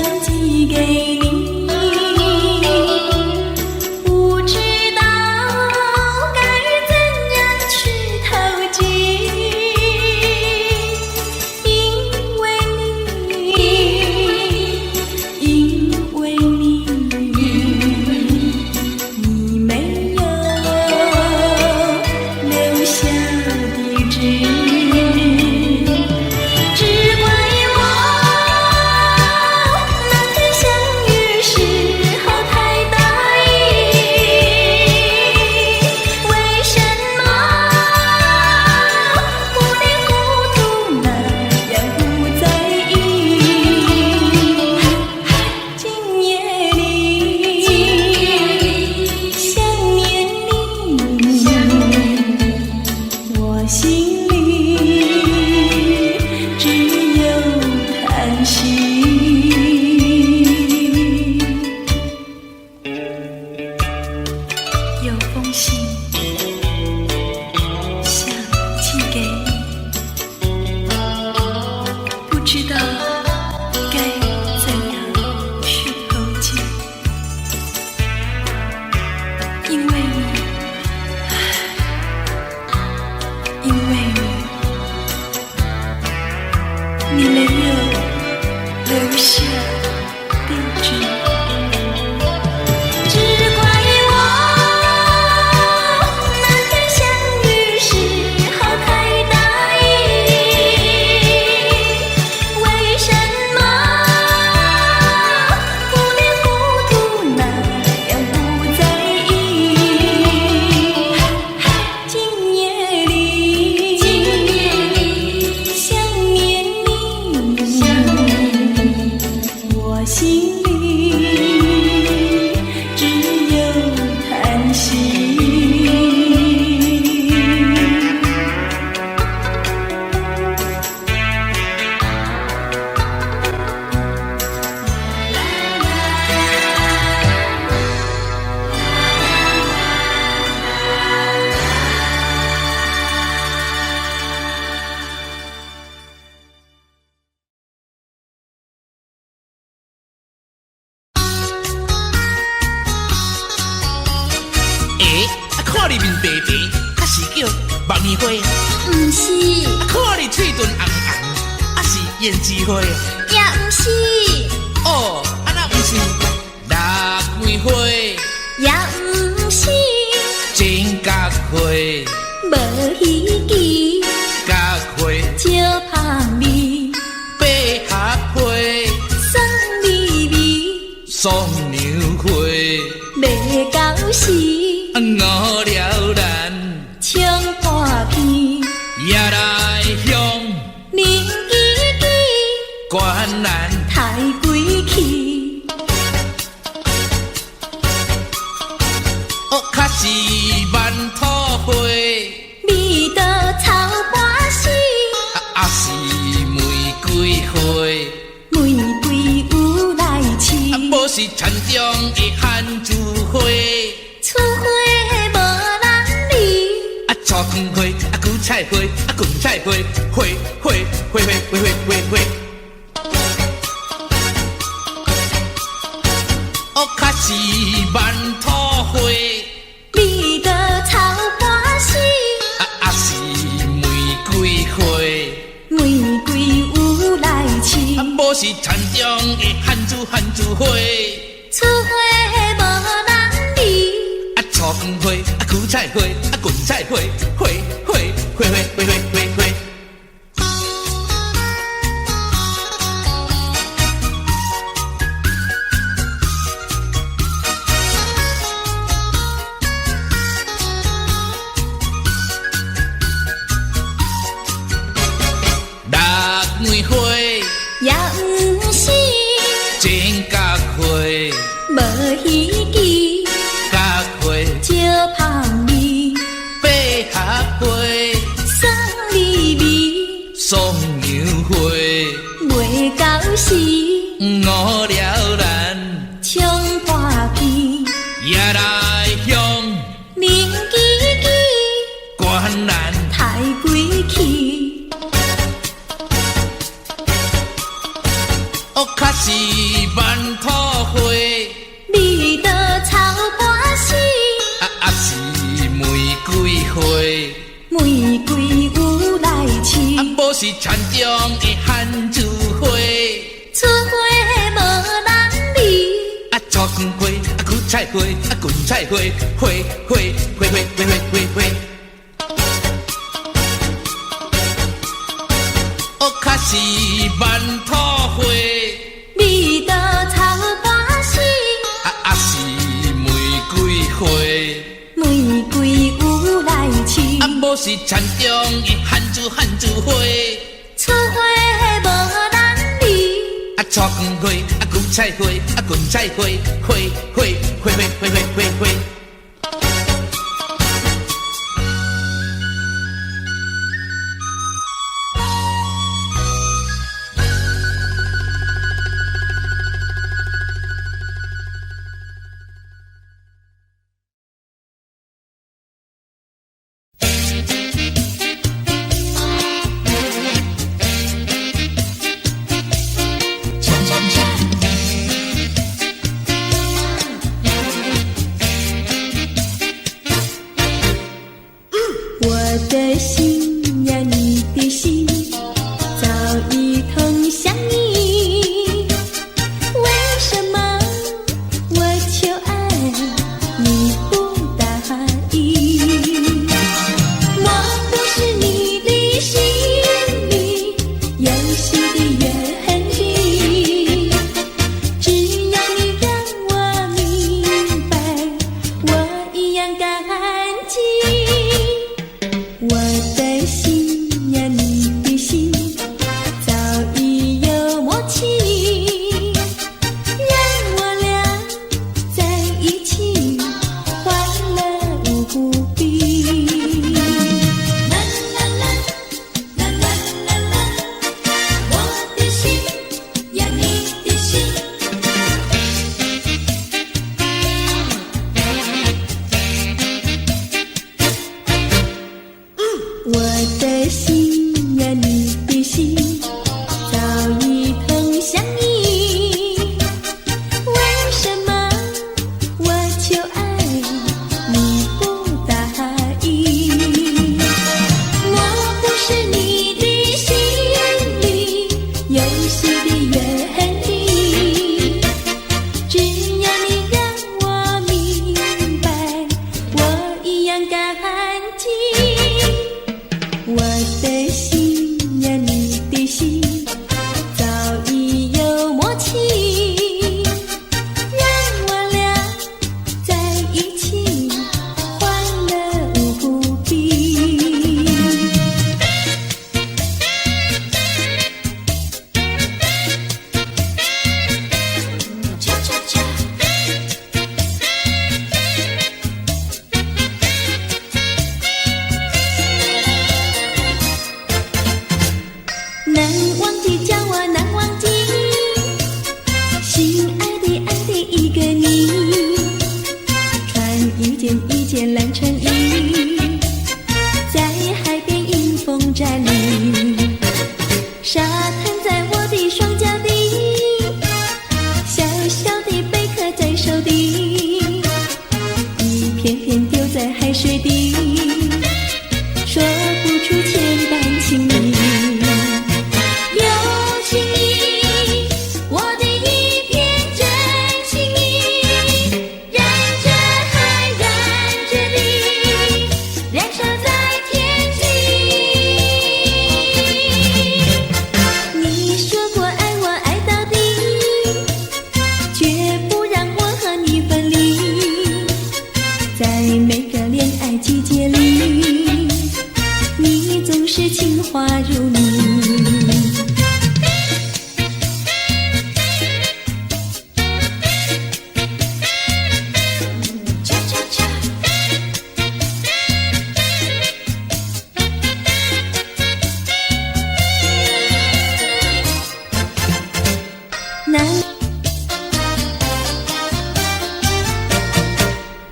木棉花？不是，看你嘴唇红红，啊是胭脂花？也不是，哦，啊那不是腊梅花，也不是，真角花，无稀奇，角花，少香味，百合花，酸味味，双牛花，未到时，五了咱冲破片，也来向明记记，关南太贵气，哦，较是万土花，味道草半死，啊是玫瑰花，玫瑰有来试，啊无是田中的番薯花，出花无人理，啊草根花，啊韭菜花，啊芹菜花，花花花花花花花花。哦，较是万土花，味道草半死，啊是玫瑰花，玫瑰有来试，啊无是田中的番薯花，出花无人理，啊草根花，啊韭菜花，啊芹菜花，花花花花花花花花。腊梅花，也不是，真角花，无稀奇，角花，少香味，百合花，酸味味，双牛花，未到时，五了咱冲破片，也来向明记记，关南太贵气，哦，较是万土花，味道草半死，啊是玫瑰花，玫瑰有来试，啊无是田中的番薯花，出花无人理，啊草根花，啊韭菜花，啊芹菜花，花花花花花花花花。哦，较是万土花，味道草半死，啊是玫瑰花，玫瑰有来试，啊无是田中的番薯花，出花无人理，啊草根花，啊韭菜花，啊芹菜花，花花花花花花花花。我的心呀，你的心早已同向你，为什么我求爱你不答应？我不是你的心里游戏的原理，只要你让我明白，我一样感激。我的心呀，你的心早已有默契，让我俩在一起欢乐无比。啦啦啦，啦啦啦啦，我的心呀，你的心。我的心呀，你的心早已同向你，为什么我求爱你不答应？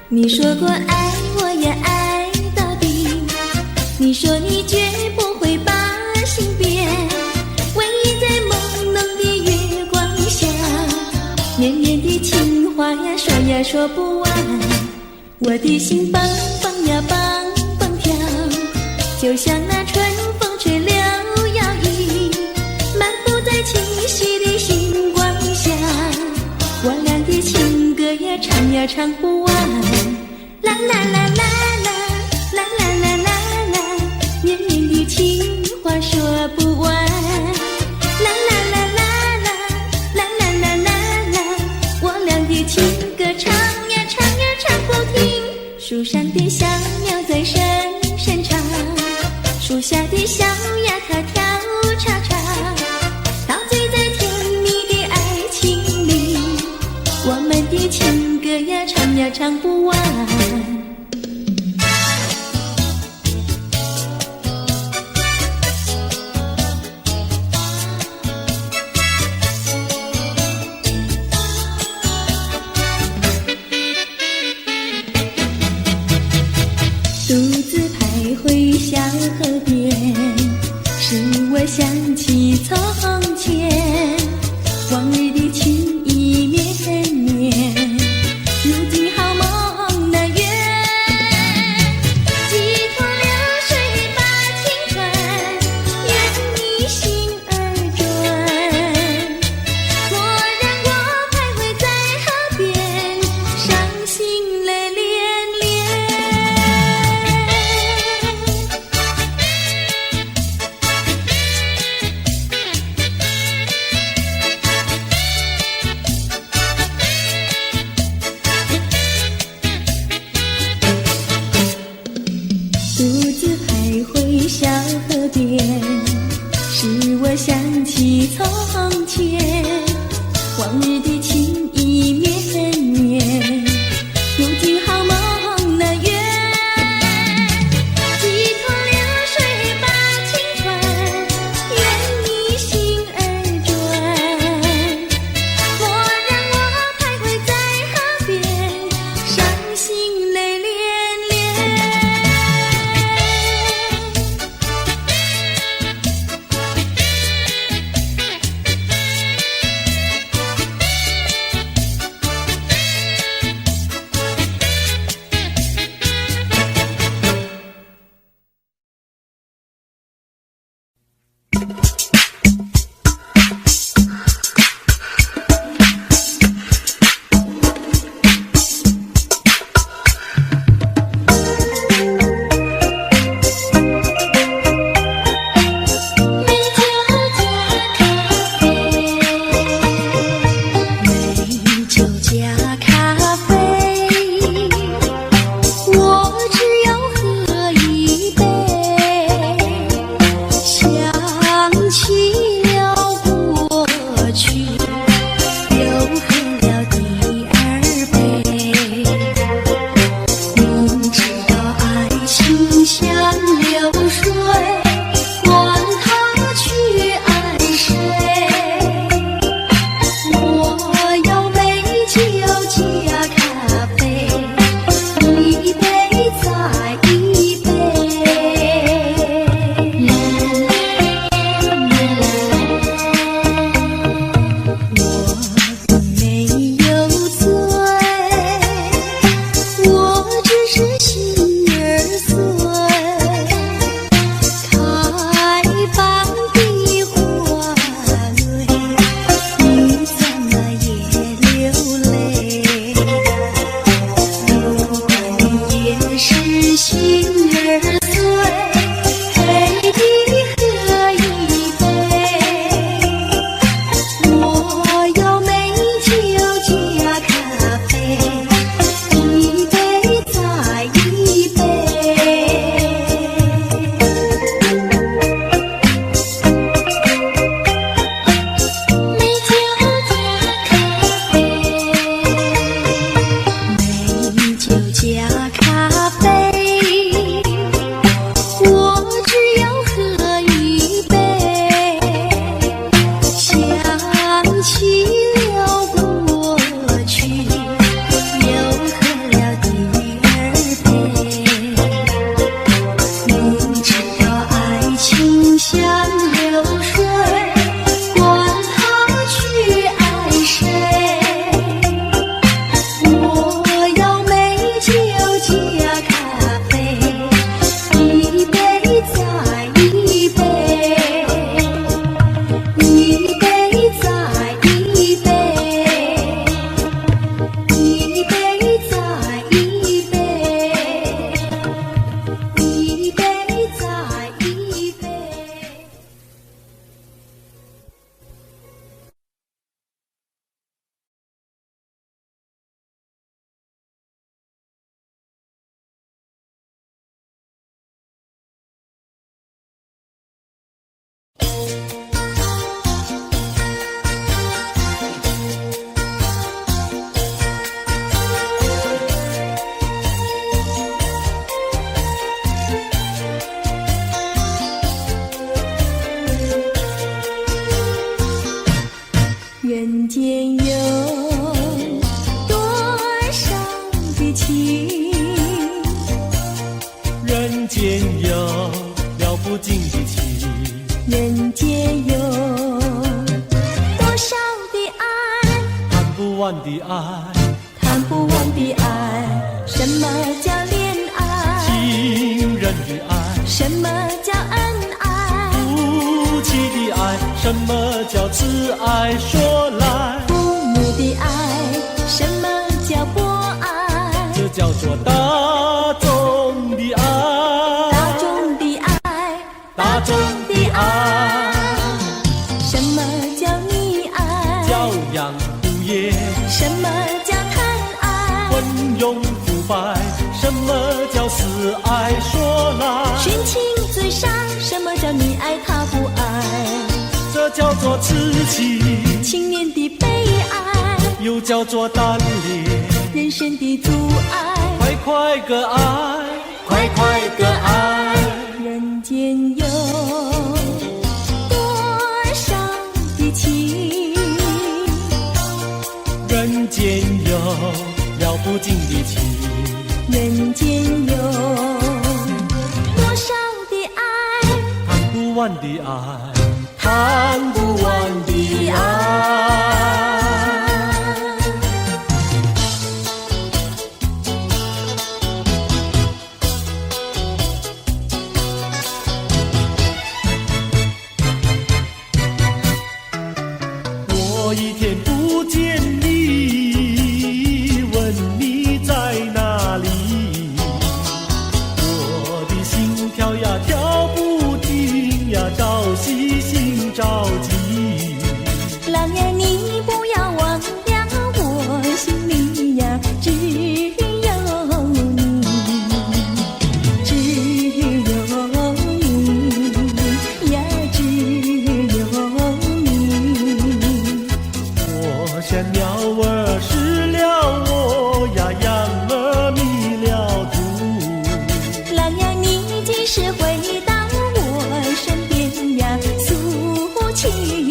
你说过爱我也爱到底，你说你绝不会把心变，唯一在朦胧的月光下，绵绵的情话呀说呀说不完，我的心蹦蹦呀蹦蹦跳，就像那春风吹柳摇曳，漫步在清晰的星光下，我俩的情歌呀唱呀唱不完，啦啦啦啦啦啦啦啦啦啦，绵绵的情话说不完，啦啦啦啦啦啦啦啦啦啦，我俩的情歌唱呀唱呀唱不停，树上的小鸟在声声唱，树下的小鸭它跳叉叉，陶醉在甜蜜的爱情里，我们的情歌呀唱呀唱不完。独自徘徊小河边，使我想起从前，往日的情意绵绵，如今好梦那月间有多少的情，人间有了不尽的情，人间有多少的爱，谈不完的爱，谈不完的爱。什么叫恋爱？情人的爱，什么叫恩爱？夫妻的爱，什么叫慈爱？说来，父母的爱，什么叫博爱？这叫做大众的爱，大众的爱，大众的爱。什么叫溺爱？教养无业，什么叫贪爱？昏庸腐败，什么叫死爱？说来，寻情追杀，什么叫你爱他不爱？这叫做痴情，青年的悲哀，又叫做单恋。人生的阻碍，快快个爱，快快个爱。人间有多少的情，人间有了不尽的情，人间有多少的爱，谈不完的爱，谈不完的爱。我一天不见你，问你在哪里，我的心跳呀跳不停呀，朝夕心着急。郎呀，你不要忘了，我心里呀只有你，只有你呀，只有你。我像鸟儿失了我呀，羊儿迷了途。郎呀，你几时回到我身边呀，诉情意。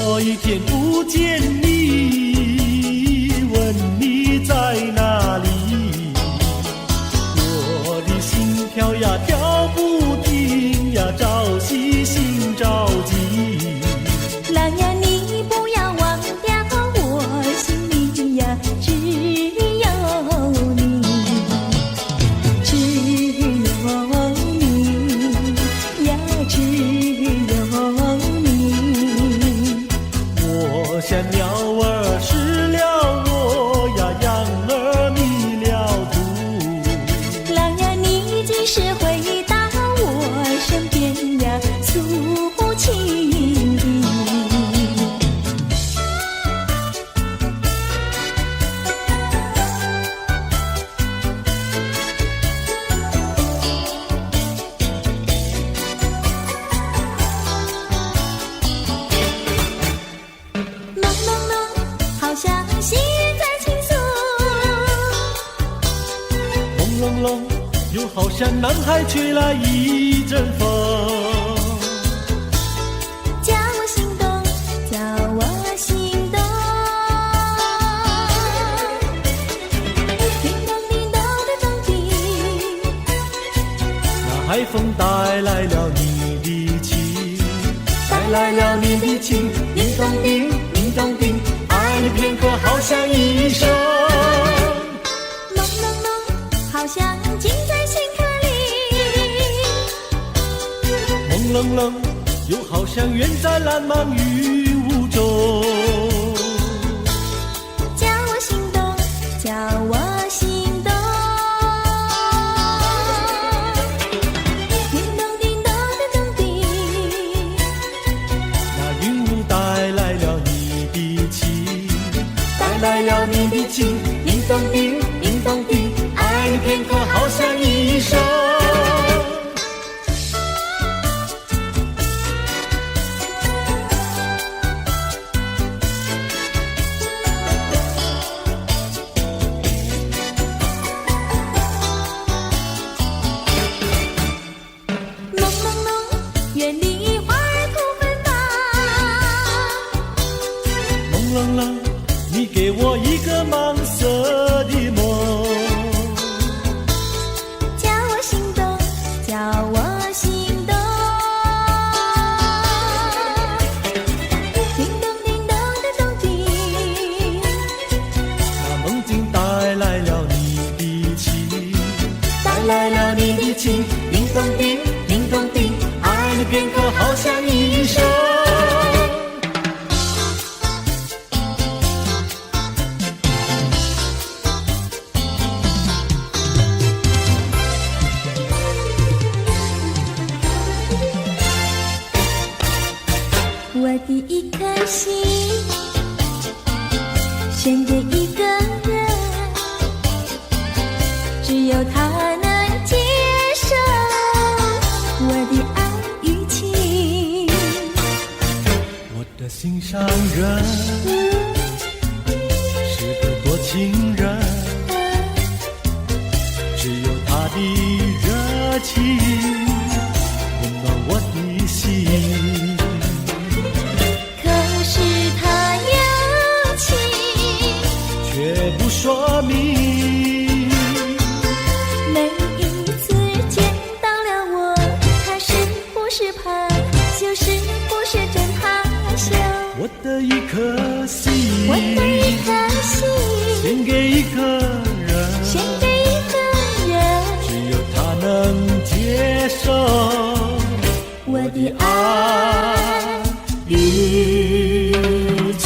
我一天不见你，问你在哪里，我的心跳呀跳不停呀，朝夕心着急。郎呀，你不要忘了，我心里呀只有你，只有你呀，只有你。我像鸟儿失了我呀，羊儿迷了途。郎呀，你几时回到我身边呀，诉情意。朦朦胧，好像细雨在倾诉，轰隆隆，又好像南海吹来一阵风。叫我心动，叫我心动。叮咚叮咚的咚叮，那海风带来了你的情，带来了你的情，叮咚叮，叮咚叮，爱你片刻好像一生。朦朦胧，好像近在心坎里。朦胧胧，又好像远在蓝茫雨雾中。叫我心动，叫我心动。叮咚叮咚的咚叮，那云雾带来了你的情，带来了了你的情，叮咚叮，叮咚叮，爱你片刻好像一生。你给我一个盲色的梦，叫我心动，叫我心动。叮咚叮咚叮咚叮，那梦境带来了你的情，带来了你的情，叮咚叮，叮咚叮，爱你片刻好像一生。我的一颗心献给一个人，只有他能接受我的爱与情。我的心上人是个多情人，只有他的热情温暖我的心。却不说明，每一次见到了我，他是不是怕，就是不是真害羞。我的一颗心，我的一颗心，献给一个人，献给一个人，只有他能接受我的爱与情。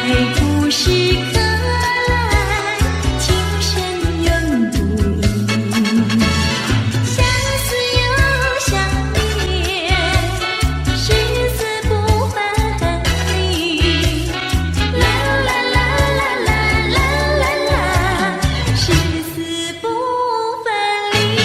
不是可来，情深永不移。相思又相恋，誓死不分离。啦啦啦啦啦啦啦啦，誓死不分离。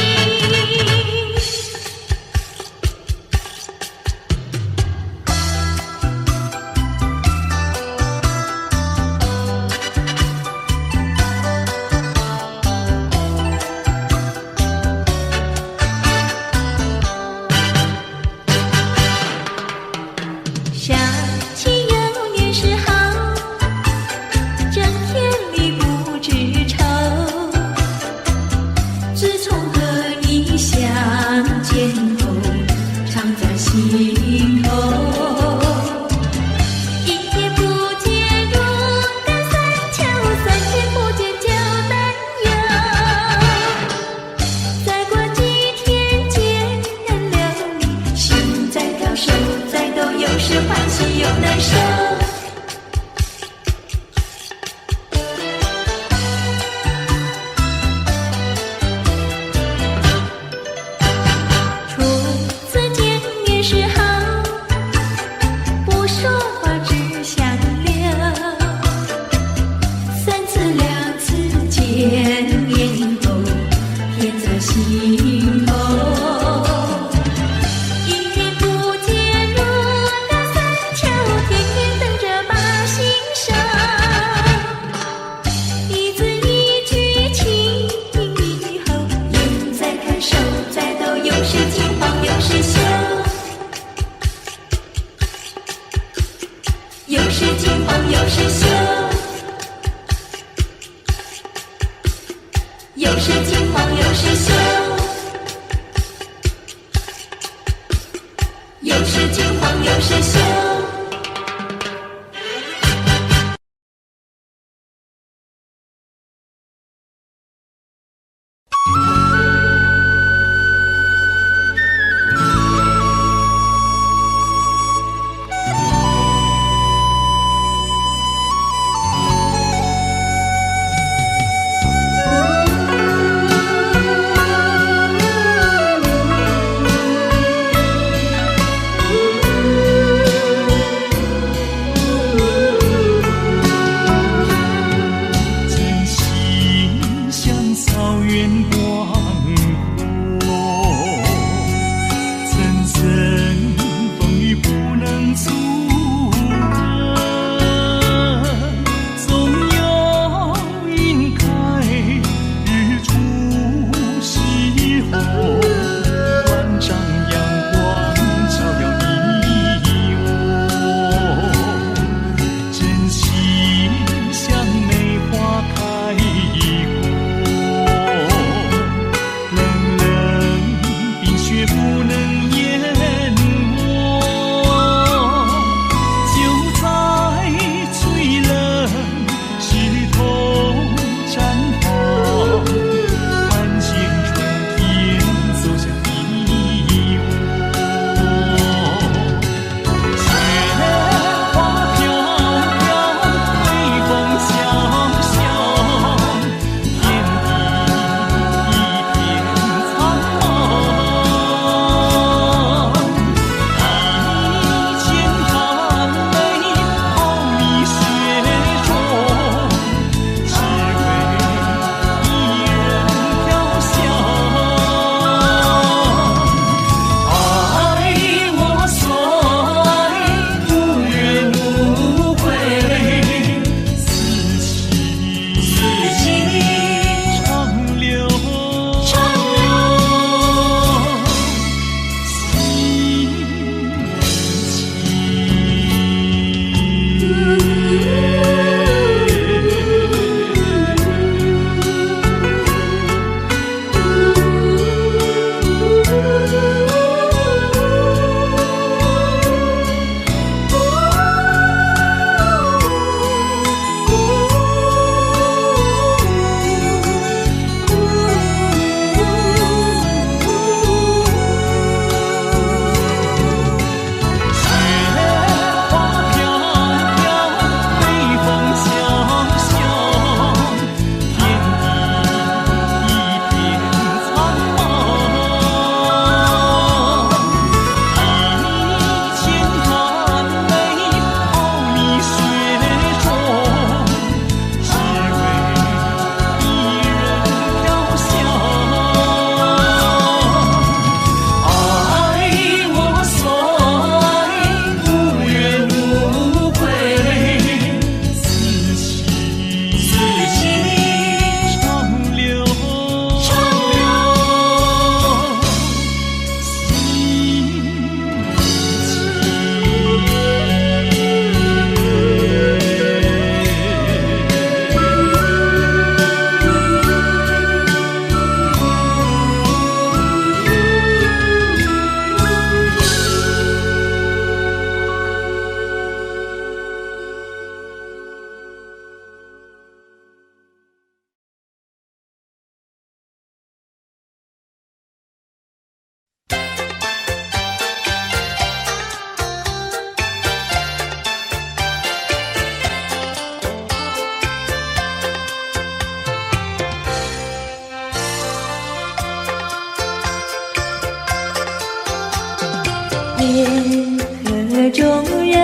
河中人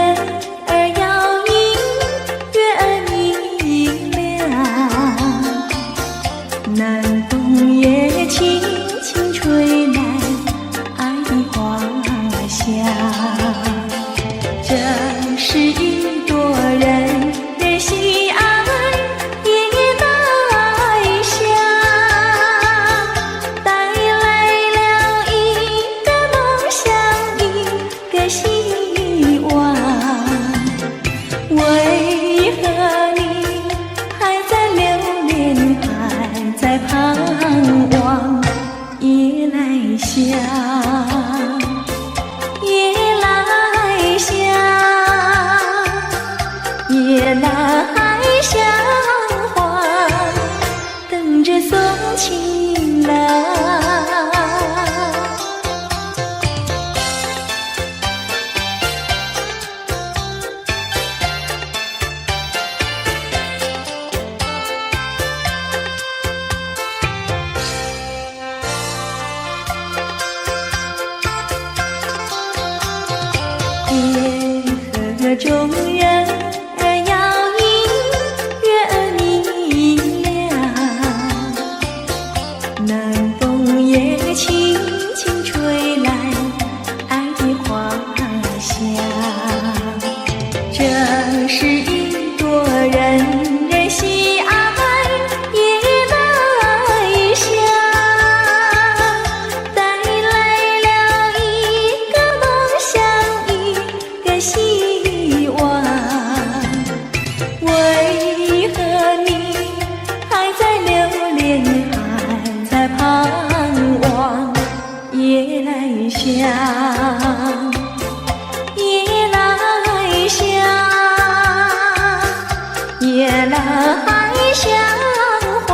儿摇饮，月儿明亮。南风也轻轻吹来爱的花香。这是一朵人人喜爱野百香，带来了一个梦想，一个希望。为何你还在留恋，还在盼望？夜来香，夜来香，夜来香花，等着送情郎。河中人儿摇饮，月儿明亮。南风也轻轻吹来爱的花香。这是一朵人人喜爱野百香，带来了一个梦想，一个希望。为何你还在留恋，还在盼望？夜来香，夜来香，夜来香花，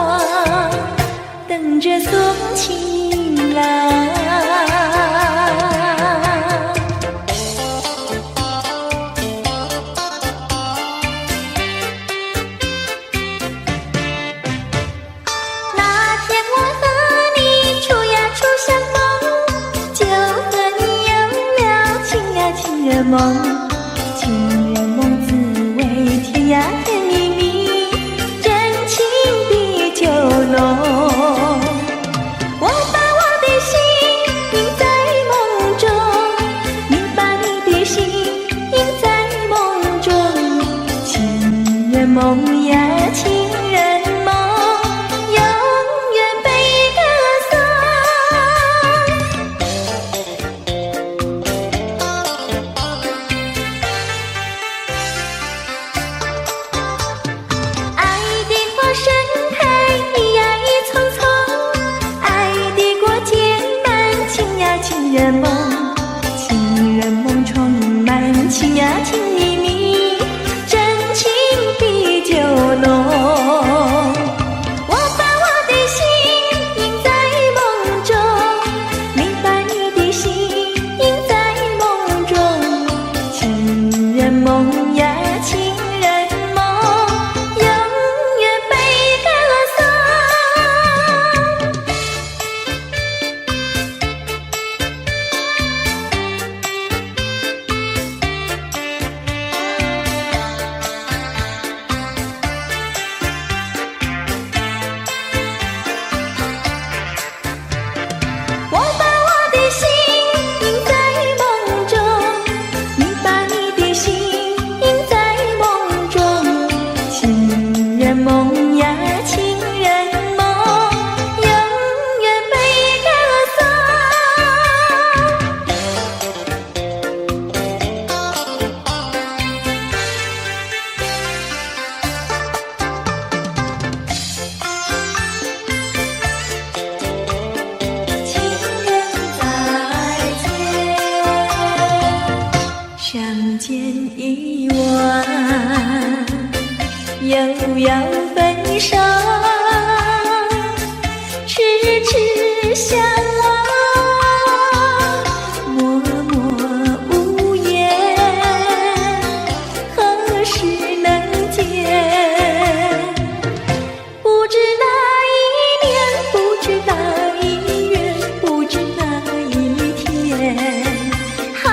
等着送情郎。梦，情人梦滋味甜呀甜蜜蜜，真情比酒浓。我把我的心印在梦中，你把你的心印在梦中。情人梦呀情人梦，永远被歌颂。情人梦，情人梦充满情呀情蜜蜜，真情比酒浓。我把我的心印在梦中，你把你的心印在梦中。情人梦呀情人梦，永远被歌颂。梦呀情人梦，永远被歌颂。情人再见，相见已晚，又要分手，痴痴相望，默默无言，何时能见？不知哪一年，不知哪一月，不知哪一天，好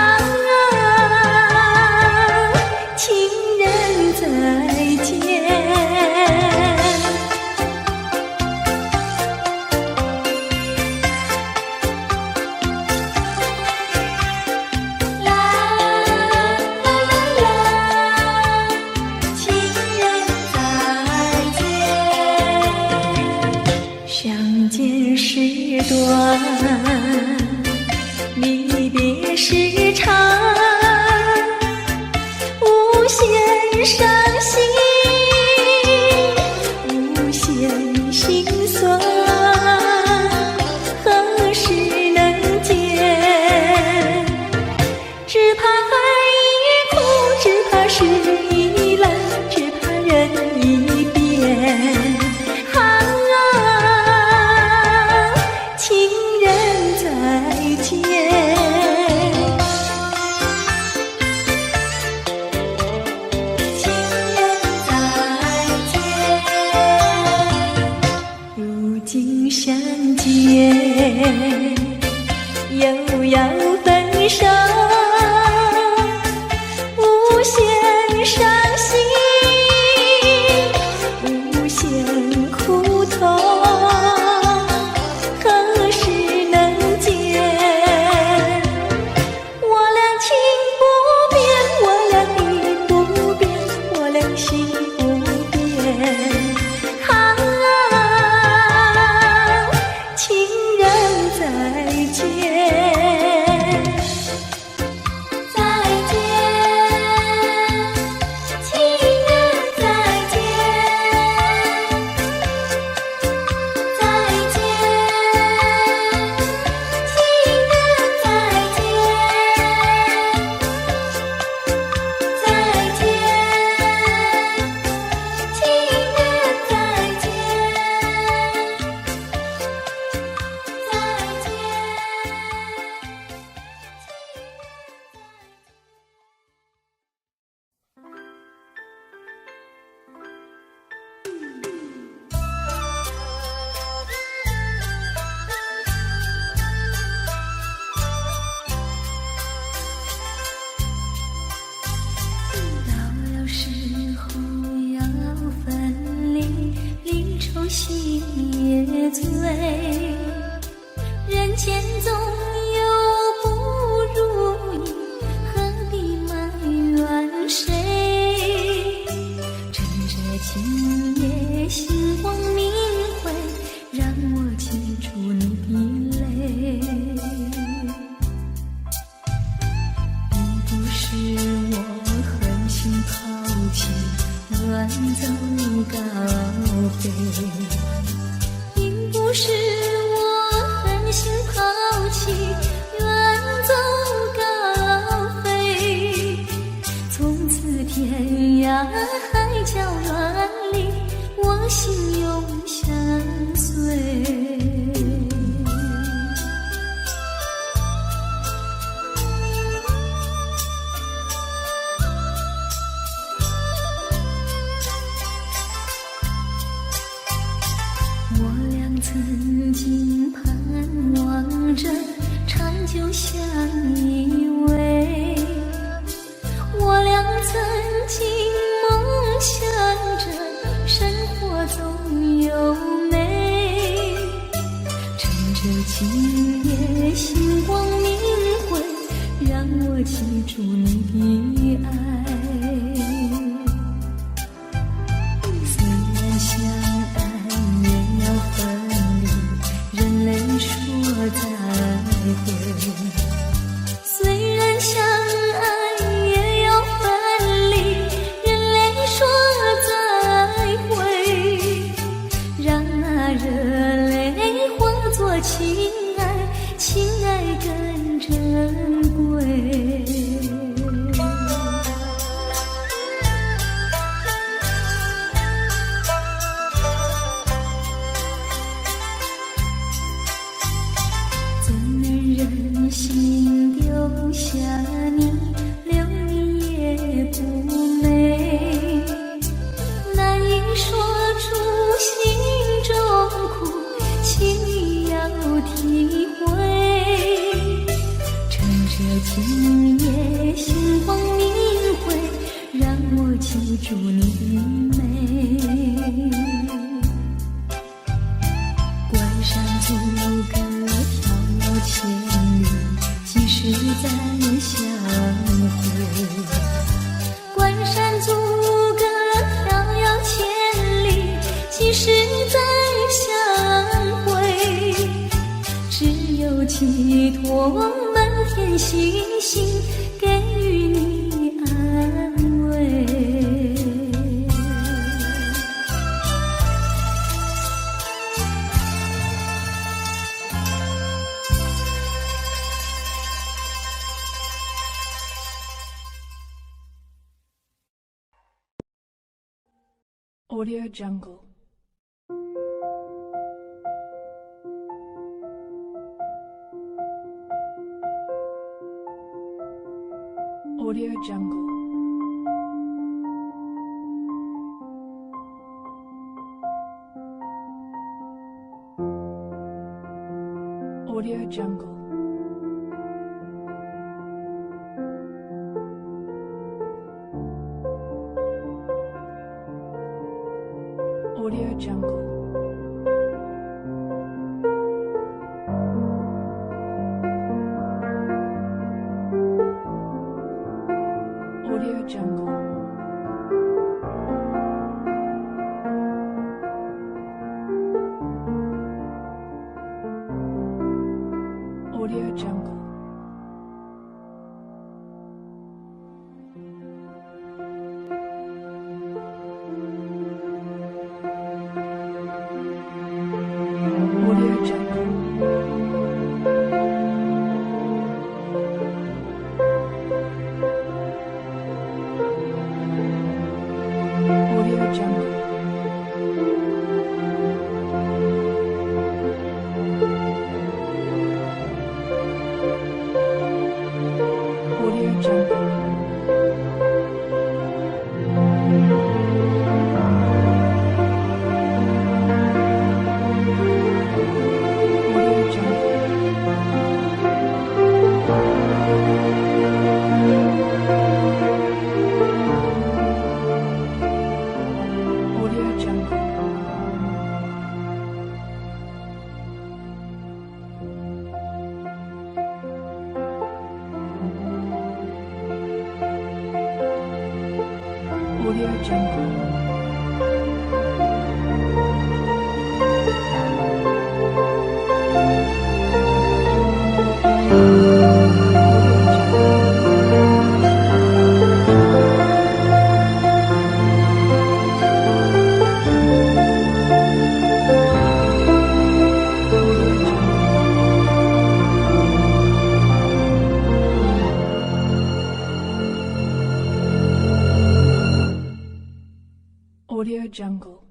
心也醉，人间总有不如意，何必埋怨谁？趁着今夜星光明辉，让我记住你的泪。并不是我狠心抛弃，远走高飞，并不是我狠心抛弃，远走高飞。从此天涯海角远离，我心永相随。曾经盼望着长久相依偎，我俩曾经梦想着生活总有美。趁着今夜星光明辉，让我记住你的爱。虽然相爱也要分离，人类说再会。虽然相爱也要分离，人类说再会。让那热泪化作情爱，情爱更珍贵。忍心丢下你，留你也不美，难以说出心中苦，请你要体会。趁着今夜星光明辉，让我记住你的美。关山阻隔千里，几时再相会？关山阻隔迢遥千里，几时再相会？只有寄托满天星星，给予你安慰。Audio Jungle. Audio Jungle. Audio Jungle. Audio Jungle. Audio Jungle. Audio Jungle. Audio Jungle.